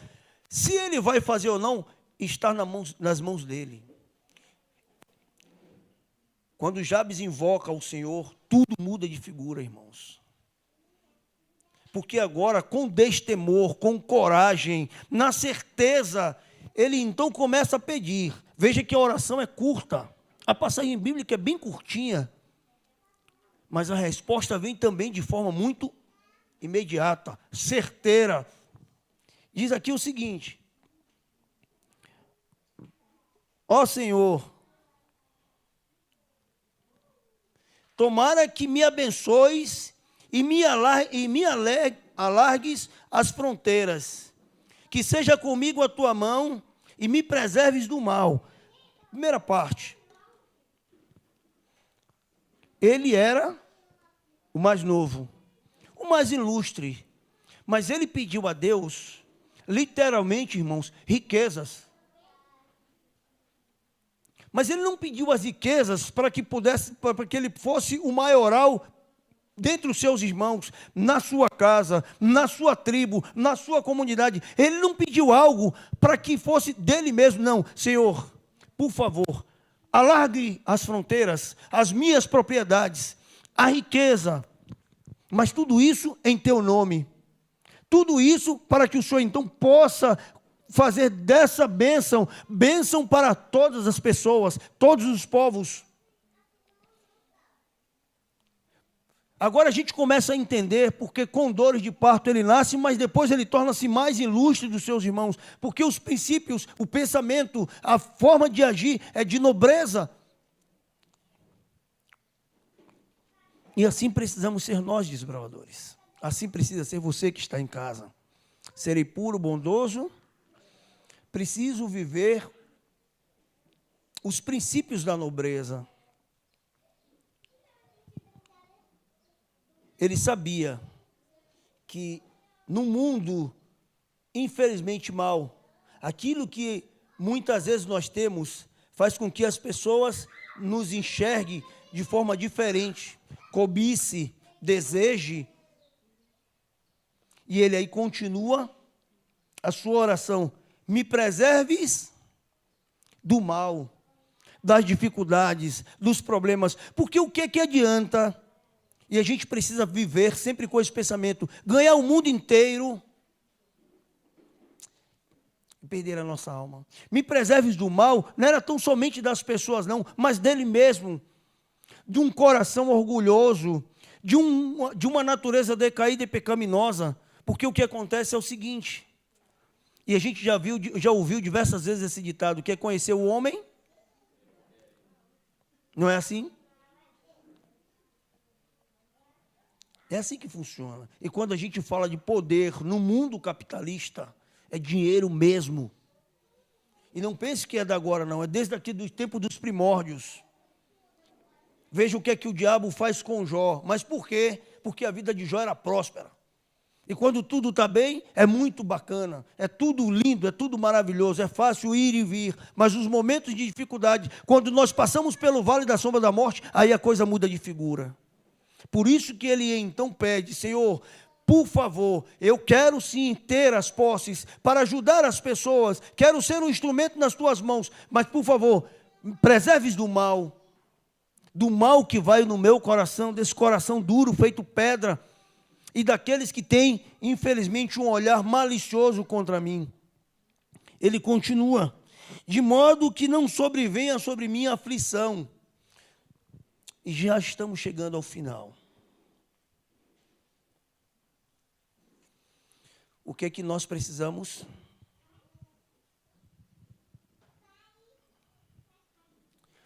Se ele vai fazer ou não, está nas mãos dele. Quando Jabes invoca o Senhor, tudo muda de figura, irmãos. Porque agora, com destemor, com coragem, na certeza, ele então começa a pedir. Veja que a oração é curta. A passagem bíblica é bem curtinha. Mas a resposta vem também de forma muito imediata, certeira. Diz aqui o seguinte: ó Senhor, tomara que me abençoes e me alargues as fronteiras, que seja comigo a tua mão e me preserves do mal. Primeira parte. Ele era o mais novo, o mais ilustre, mas ele pediu a Deus, literalmente, irmãos, riquezas. Mas ele não pediu as riquezas para que ele fosse o maioral dentre os seus irmãos, na sua casa, na sua tribo, na sua comunidade. Ele não pediu algo para que fosse dele mesmo, não. Senhor, por favor, alargue as fronteiras, as minhas propriedades, a riqueza, mas tudo isso em teu nome. Tudo isso para que o Senhor então possa fazer dessa bênção para todas as pessoas, todos os povos. Agora a gente começa a entender porque com dores de parto ele nasce, mas depois ele torna-se mais ilustre dos seus irmãos, porque os princípios, o pensamento, a forma de agir é de nobreza. E assim precisamos ser nós, desbravadores. Assim precisa ser você que está em casa. Serei puro, bondoso. Preciso viver os princípios da nobreza. Ele sabia que no mundo, infelizmente mau, aquilo que muitas vezes nós temos faz com que as pessoas nos enxerguem de forma diferente, cobice, deseje. E ele aí continua a sua oração: me preserves do mal, das dificuldades, dos problemas. Porque o que adianta E a gente precisa viver sempre com esse pensamento, ganhar o mundo inteiro e perder a nossa alma. Me preserves do mal, não era tão somente das pessoas não, mas dele mesmo, de um coração orgulhoso, de uma natureza decaída e pecaminosa, porque o que acontece é o seguinte, e a gente já ouviu diversas vezes esse ditado, que é conhecer o homem, não é assim? É assim que funciona. E quando a gente fala de poder no mundo capitalista, é dinheiro mesmo. E não pense que é da agora, não. É desde aqui do tempo dos primórdios. Veja o que o diabo faz com Jó. Mas por quê? Porque a vida de Jó era próspera. E quando tudo está bem, é muito bacana. É tudo lindo, é tudo maravilhoso. É fácil ir e vir. Mas os momentos de dificuldade, quando nós passamos pelo vale da sombra da morte, aí a coisa muda de figura. Por isso que ele então pede, Senhor, por favor, eu quero sim ter as posses para ajudar as pessoas, quero ser um instrumento nas tuas mãos, mas por favor, preserves do mal que vai no meu coração, desse coração duro, feito pedra, e daqueles que têm, infelizmente, um olhar malicioso contra mim. Ele continua, de modo que não sobrevenha sobre mim a aflição. E já estamos chegando ao final. O que é que nós precisamos?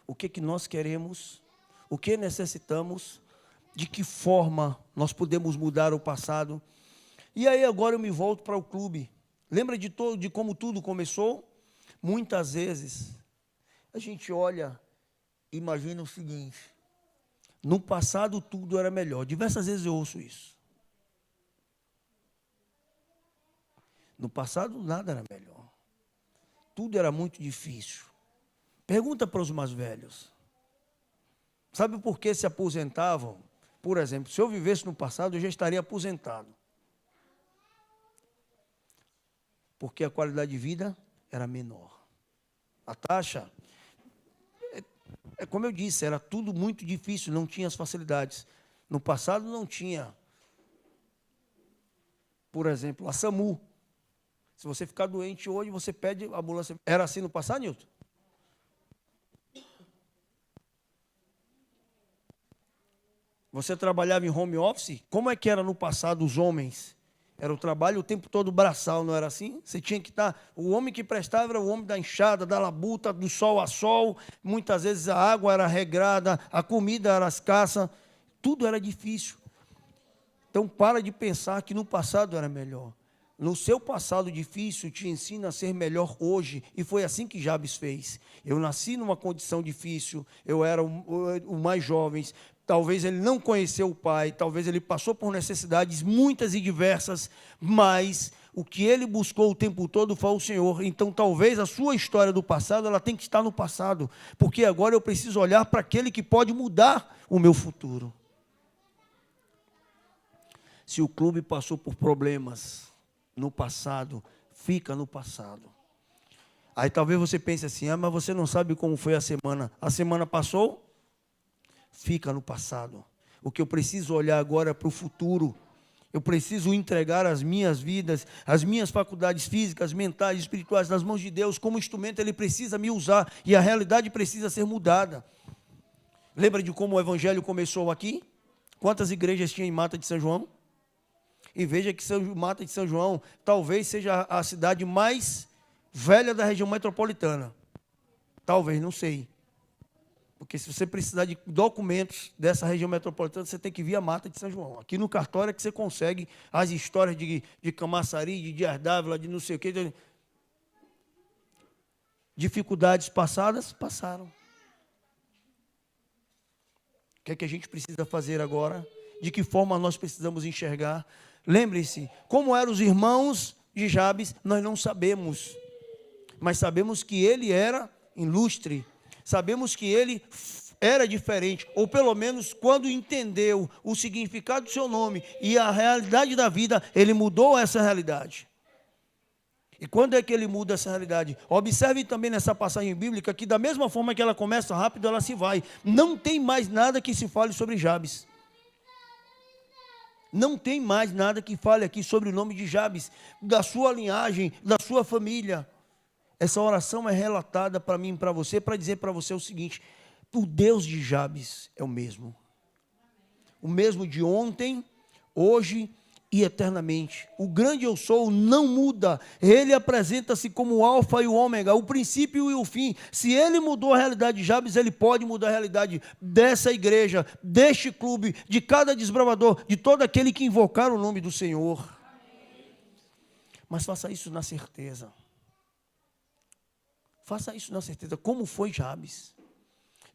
O que é que nós queremos? O que necessitamos? De que forma nós podemos mudar o passado? E aí agora eu me volto para o clube. Lembra de como tudo começou? Muitas vezes a gente olha e imagina o seguinte: no passado tudo era melhor. Diversas vezes eu ouço isso. No passado nada era melhor. Tudo era muito difícil. Pergunta para os mais velhos. Sabe por que se aposentavam? Por exemplo, se eu vivesse no passado, eu já estaria aposentado. Porque a qualidade de vida era menor. A taxa, como eu disse, era tudo muito difícil, não tinha as facilidades. No passado não tinha. Por exemplo, a SAMU. Se você ficar doente hoje, você pede a ambulância. Era assim no passado, Nilton? Você trabalhava em home office? Como é que era no passado os homens? Era o trabalho o tempo todo braçal, não era assim? Você tinha que estar... O homem que prestava era o homem da enxada, da labuta, do sol a sol. Muitas vezes a água era regrada, a comida era escassa. Tudo era difícil. Então, para de pensar que no passado era melhor. No seu passado difícil, te ensina a ser melhor hoje. E foi assim que Jabes fez. Eu nasci numa condição difícil, eu era o mais jovem. Talvez ele não conheceu o pai, talvez ele passou por necessidades muitas e diversas, mas o que ele buscou o tempo todo foi o Senhor. Então, talvez a sua história do passado, ela tem que estar no passado, porque agora eu preciso olhar para aquele que pode mudar o meu futuro. Se o clube passou por problemas no passado, fica no passado. Aí talvez você pense assim, mas você não sabe como foi a semana. A semana passou? Fica no passado. O que eu preciso olhar agora é para o futuro. Eu preciso entregar as minhas vidas, as minhas faculdades físicas, mentais, espirituais nas mãos de Deus. Como instrumento, Ele precisa me usar e a realidade precisa ser mudada. Lembra de como o evangelho começou aqui? Quantas igrejas tinha em Mata de São João? E veja que Mata de São João talvez seja a cidade mais velha da região metropolitana. Talvez, não sei. Porque se você precisar de documentos dessa região metropolitana, você tem que vir a Mata de São João. Aqui no cartório é que você consegue as histórias de Camaçari, de Dias Dávila, de não sei o quê. Dificuldades passadas, passaram. O que é que a gente precisa fazer agora? De que forma nós precisamos enxergar? Lembre-se, como eram os irmãos de Jabes, nós não sabemos. Mas sabemos que ele era ilustre. Sabemos que ele era diferente, ou pelo menos quando entendeu o significado do seu nome e a realidade da vida, ele mudou essa realidade. E quando é que ele muda essa realidade? Observe também nessa passagem bíblica que da mesma forma que ela começa rápido, ela se vai. Não tem mais nada que se fale sobre Jabes. Não tem mais nada que fale aqui sobre o nome de Jabes, da sua linhagem, da sua família. Essa oração é relatada para mim e para você, para dizer para você o seguinte: o Deus de Jabes é o mesmo. O mesmo de ontem, hoje e eternamente. O grande eu sou não muda. Ele apresenta-se como o alfa e o ômega, o princípio e o fim. Se ele mudou a realidade de Jabes, ele pode mudar a realidade dessa igreja, deste clube, de cada desbravador, de todo aquele que invocar o nome do Senhor. Mas faça isso na certeza. Faça isso na certeza. Como foi Jabes?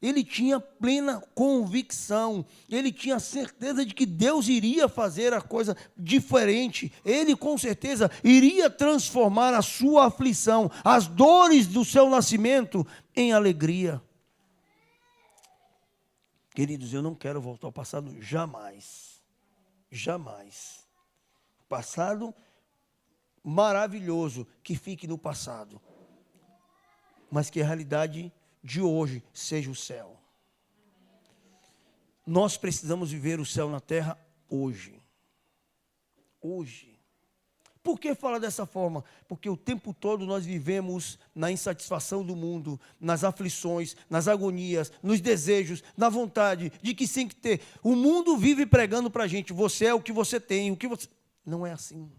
Ele tinha plena convicção, ele tinha certeza de que Deus iria fazer a coisa diferente. Ele, com certeza, iria transformar a sua aflição, as dores do seu nascimento, em alegria. Queridos, eu não quero voltar ao passado jamais. Jamais. Passado maravilhoso, que fique no passado. Mas que a realidade de hoje seja o céu. Nós precisamos viver o céu na terra hoje. Hoje. Por que falar dessa forma? Porque o tempo todo nós vivemos na insatisfação do mundo, nas aflições, nas agonias, nos desejos, na vontade de que tem que ter. O mundo vive pregando para a gente: você é o que você tem, o que você... Não é assim.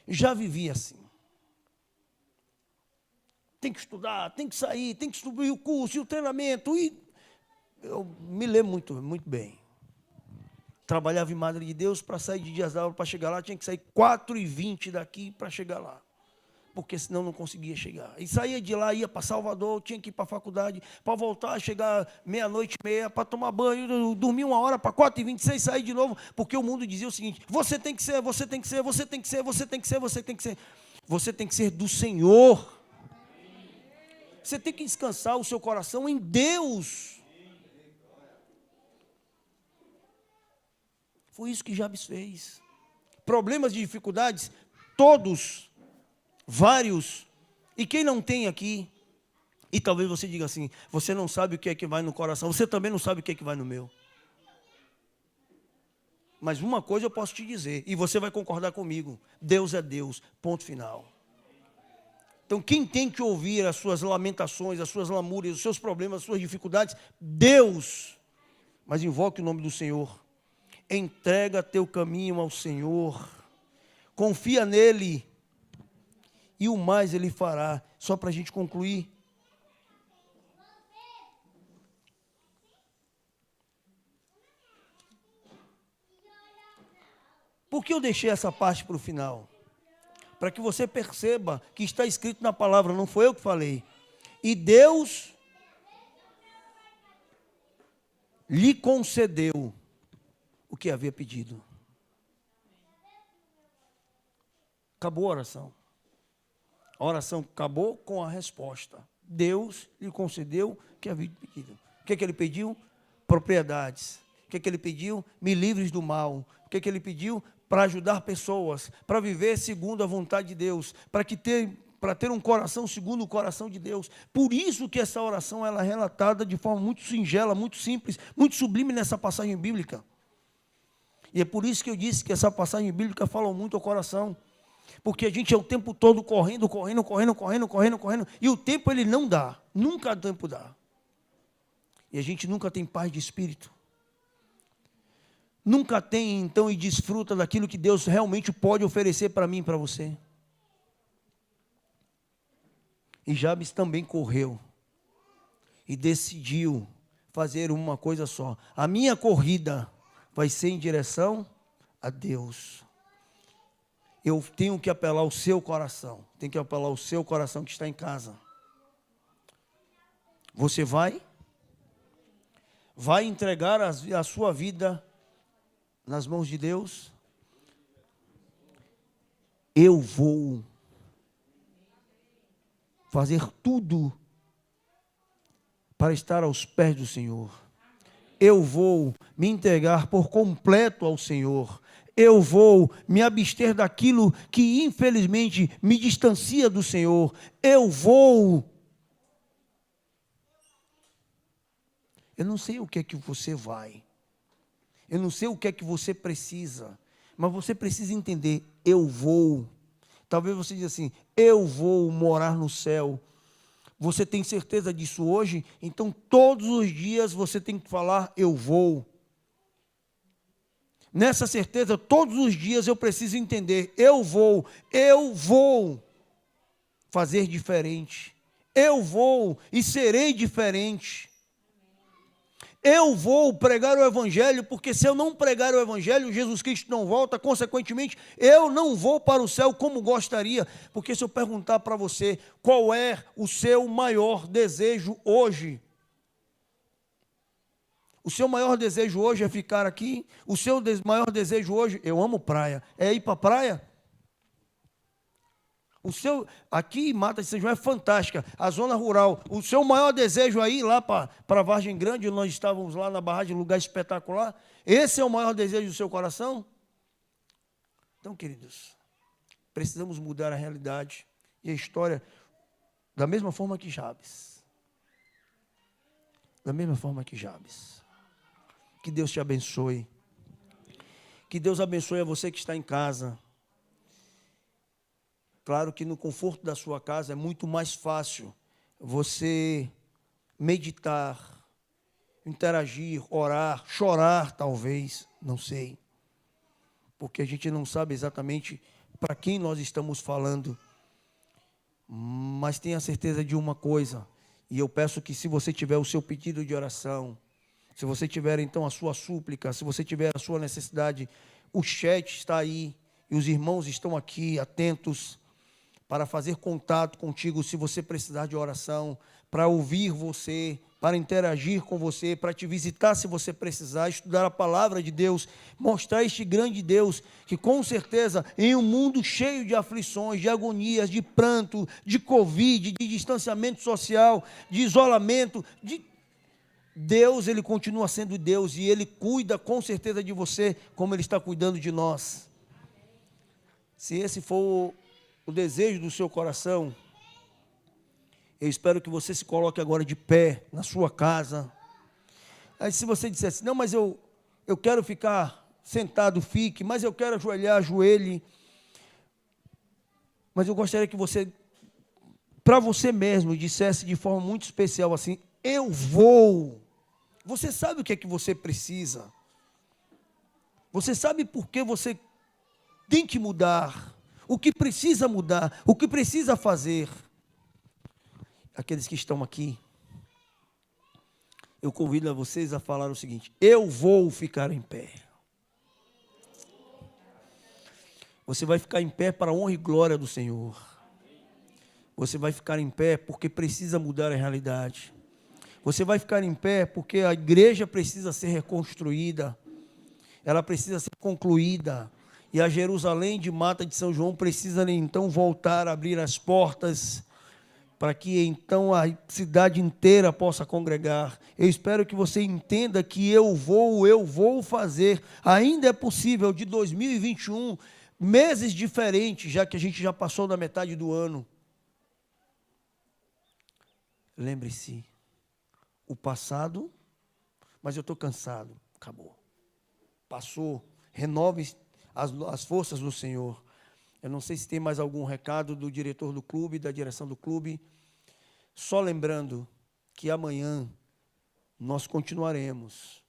Já vivi assim. Tem que estudar, tem que sair, tem que subir o curso e o treinamento. E eu me lembro muito bem. Trabalhava em Madre de Deus, para sair de dias da aula, para chegar lá, tinha que sair 4h20 daqui para chegar lá. Porque senão não conseguia chegar. E saía de lá, ia para Salvador, tinha que ir para a faculdade, para voltar, chegar 00:30, para tomar banho, dormir 1 hora, para 4h26, sair de novo, porque o mundo dizia o seguinte: você tem que ser, você tem que ser, você tem que ser, você tem que ser, você tem que ser. Você tem que ser do Senhor. Você tem que descansar o seu coração em Deus. Foi isso que Jabes fez. Problemas e dificuldades, todos, vários. E quem não tem aqui? E talvez você diga assim: você não sabe o que é que vai no coração, você também não sabe o que é que vai no meu. Mas uma coisa eu posso te dizer, e você vai concordar comigo: Deus é Deus, ponto final. Então, quem tem que ouvir as suas lamentações, as suas lamúrias, os seus problemas, as suas dificuldades? Deus. Mas invoque o nome do Senhor. Entrega teu caminho ao Senhor. Confia nele. E o mais ele fará. Só para a gente concluir. Por que eu deixei essa parte para o final? Para que você perceba que está escrito na palavra, não foi eu que falei. E Deus lhe concedeu o que havia pedido. Acabou a oração. A oração acabou com a resposta. Deus lhe concedeu o que havia pedido. O que é que ele pediu? Propriedades. O que é que ele pediu? Me livres do mal. O que é que ele pediu? Para ajudar pessoas, para viver segundo a vontade de Deus, para ter um coração segundo o coração de Deus. Por isso que essa oração ela é relatada de forma muito singela, muito simples, muito sublime nessa passagem bíblica. E é por isso que eu disse que essa passagem bíblica fala muito ao coração. Porque a gente é o tempo todo correndo, e o tempo ele não dá, nunca o tempo dá. E a gente nunca tem paz de espírito. Nunca tem, então, e desfruta daquilo que Deus realmente pode oferecer para mim e para você. E Jabes também correu e decidiu fazer uma coisa só: a minha corrida vai ser em direção a Deus. Eu tenho que apelar ao seu coração, tenho que apelar ao seu coração que está em casa. Você vai entregar a sua vida nas mãos de Deus? Eu vou fazer tudo para estar aos pés do Senhor. Eu vou me entregar por completo ao Senhor. Eu vou me abster daquilo que infelizmente me distancia do Senhor. Eu não sei o que é que você vai. Eu não sei o que é que você precisa, mas você precisa entender, eu vou. Talvez você diga assim, eu vou morar no céu. Você tem certeza disso hoje? Então, todos os dias você tem que falar, eu vou. Nessa certeza, todos os dias eu preciso entender, eu vou fazer diferente. Eu vou e serei diferente. Eu vou pregar o Evangelho, porque se eu não pregar o Evangelho, Jesus Cristo não volta, consequentemente, eu não vou para o céu como gostaria. Porque se eu perguntar para você, qual é o seu maior desejo hoje? O seu maior desejo hoje é ficar aqui? O seu maior desejo hoje, eu amo praia, é ir para a praia? Aqui Mata de São João é fantástica, a zona rural. O seu maior desejo é ir lá para Vargem Grande, nós estávamos lá na barragem, lugar espetacular. Esse é o maior desejo do seu coração? Então, queridos, precisamos mudar a realidade e a história da mesma forma que Jabes. Da mesma forma que Jabes. Que Deus te abençoe. Que Deus abençoe a você que está em casa. Claro que no conforto da sua casa é muito mais fácil você meditar, interagir, orar, chorar talvez, não sei. Porque a gente não sabe exatamente para quem nós estamos falando. Mas tenha certeza de uma coisa, e eu peço que se você tiver o seu pedido de oração, se você tiver então a sua súplica, se você tiver a sua necessidade, o chat está aí, e os irmãos estão aqui atentos para fazer contato contigo se você precisar de oração, para ouvir você, para interagir com você, para te visitar se você precisar, estudar a palavra de Deus, mostrar este grande Deus que com certeza em um mundo cheio de aflições, de agonias, de pranto, de Covid, de distanciamento social, de isolamento, Deus, Ele continua sendo Deus e Ele cuida com certeza de você como Ele está cuidando de nós. Se esse for o desejo do seu coração, eu espero que você se coloque agora de pé na sua casa. Aí se você dissesse, não, mas eu quero ficar sentado, fique, mas eu quero ajoelhar, ajoelhe. Mas eu gostaria que você, para você mesmo, dissesse de forma muito especial assim, eu vou. Você sabe o que é que você precisa. Você sabe por que você tem que mudar. O que precisa mudar, o que precisa fazer. Aqueles que estão aqui, eu convido a vocês a falar o seguinte, eu vou ficar em pé. Você vai ficar em pé para a honra e glória do Senhor. Você vai ficar em pé porque precisa mudar a realidade. Você vai ficar em pé porque a igreja precisa ser reconstruída. Ela precisa ser concluída. E a Jerusalém de Mata de São João precisa então voltar a abrir as portas para que então a cidade inteira possa congregar. Eu espero que você entenda que eu vou fazer. Ainda é possível de 2021, meses diferentes, já que a gente já passou da metade do ano. Lembre-se, o passado, mas eu estou cansado, acabou. Passou, renove as forças do Senhor. Eu não sei se tem mais algum recado do diretor do clube, da direção do clube. Só lembrando que amanhã nós continuaremos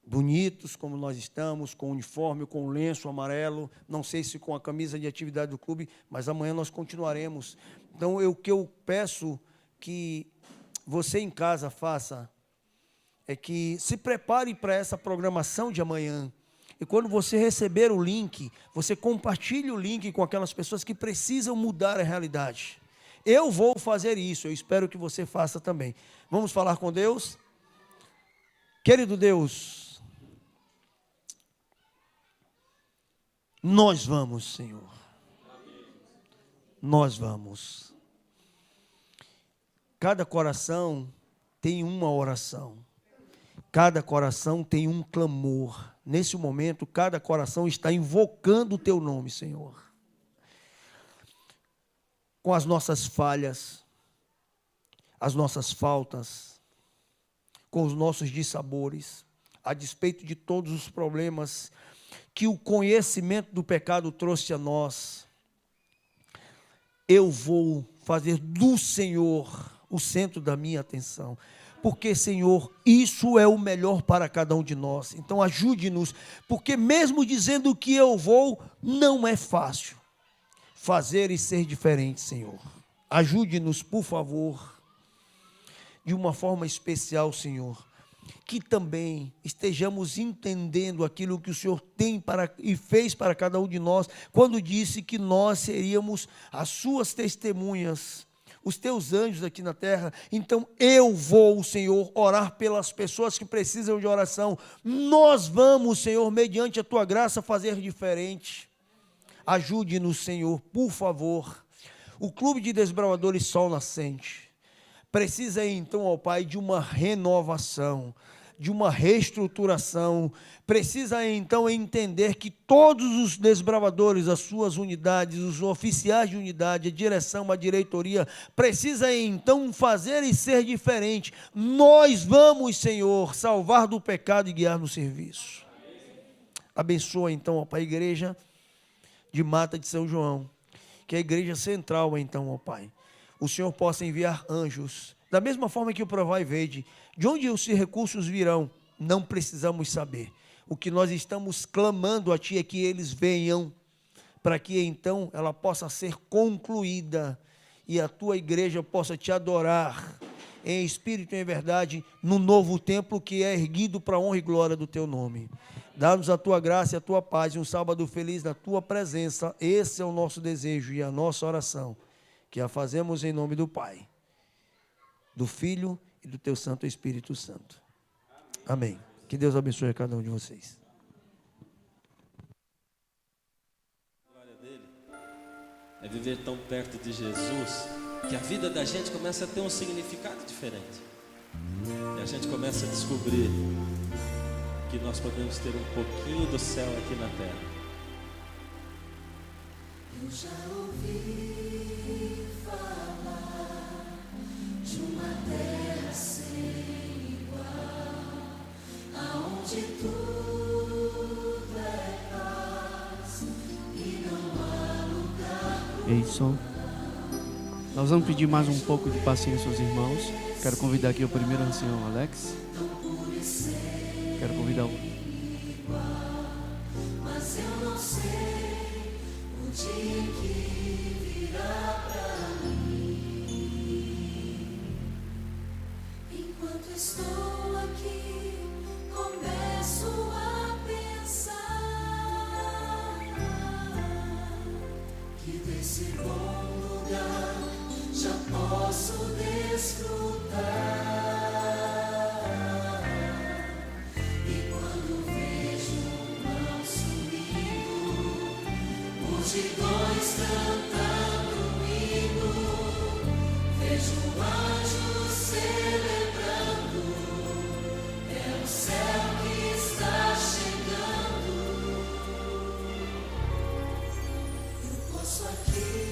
bonitos como nós estamos, com o uniforme, com o lenço amarelo, não sei se com a camisa de atividade do clube, mas amanhã nós continuaremos. Então, o que eu peço que você em casa faça é que se prepare para essa programação de amanhã. E quando você receber o link, você compartilhe o link com aquelas pessoas que precisam mudar a realidade. Eu vou fazer isso, eu espero que você faça também. Vamos falar com Deus? Querido Deus, nós vamos, Senhor. Nós vamos. Cada coração tem uma oração. Cada coração tem um clamor. Nesse momento, cada coração está invocando o Teu nome, Senhor. Com as nossas falhas, as nossas faltas, com os nossos dissabores, a despeito de todos os problemas que o conhecimento do pecado trouxe a nós, eu vou fazer do Senhor o centro da minha atenção. Porque, Senhor, isso é o melhor para cada um de nós. Então, ajude-nos, porque mesmo dizendo que eu vou, não é fácil fazer e ser diferente, Senhor. Ajude-nos, por favor, de uma forma especial, Senhor, que também estejamos entendendo aquilo que o Senhor tem para e fez para cada um de nós, quando disse que nós seríamos as suas testemunhas, os teus anjos aqui na terra. Então eu vou, Senhor, orar pelas pessoas que precisam de oração. Nós vamos, Senhor, mediante a tua graça, fazer diferente. Ajude-nos, Senhor, por favor. O Clube de Desbravadores Sol Nascente precisa, então, ó Pai, de uma renovação, de uma reestruturação. Precisa, então, entender que todos os desbravadores, as suas unidades, os oficiais de unidade, a direção, a diretoria, precisa, então, fazer e ser diferente. Nós vamos, Senhor, salvar do pecado e guiar no serviço. Abençoa, então, ó Pai, a igreja de Mata de São João, que é a igreja central, então, ó Pai. O Senhor possa enviar anjos, da mesma forma que o Provai Verde. De onde os recursos virão, não precisamos saber. O que nós estamos clamando a Ti é que eles venham, para que então ela possa ser concluída e a Tua igreja possa Te adorar em espírito e em verdade, no novo templo que é erguido para a honra e glória do Teu nome. Dá-nos a Tua graça e a Tua paz e um sábado feliz na Tua presença. Esse é o nosso desejo e a nossa oração, que a fazemos em nome do Pai, do Filho e do Teu Santo Espírito Santo. Amém. Que Deus abençoe a cada um de vocês. A glória dele é viver tão perto de Jesus que a vida da gente começa a ter um significado diferente. E a gente começa a descobrir que nós podemos ter um pouquinho do céu aqui na terra. Eu já ouvi falar de uma terra sem igual, aonde tudo é paz e não há lugar. Ei, som. Nós vamos pedir mais um pouco de paciência aos irmãos. Quero convidar aqui o primeiro ancião, Alex. Quero convidar o... Mas eu não sei o dia em que virá pra mim. Enquanto estou aqui, começo a pensar que desse bom lugar já posso desfrutar. E quando vejo o mal sumindo, multidões cantando um hino, vejo anjos celebrando, é o céu que está chegando. Eu posso aqui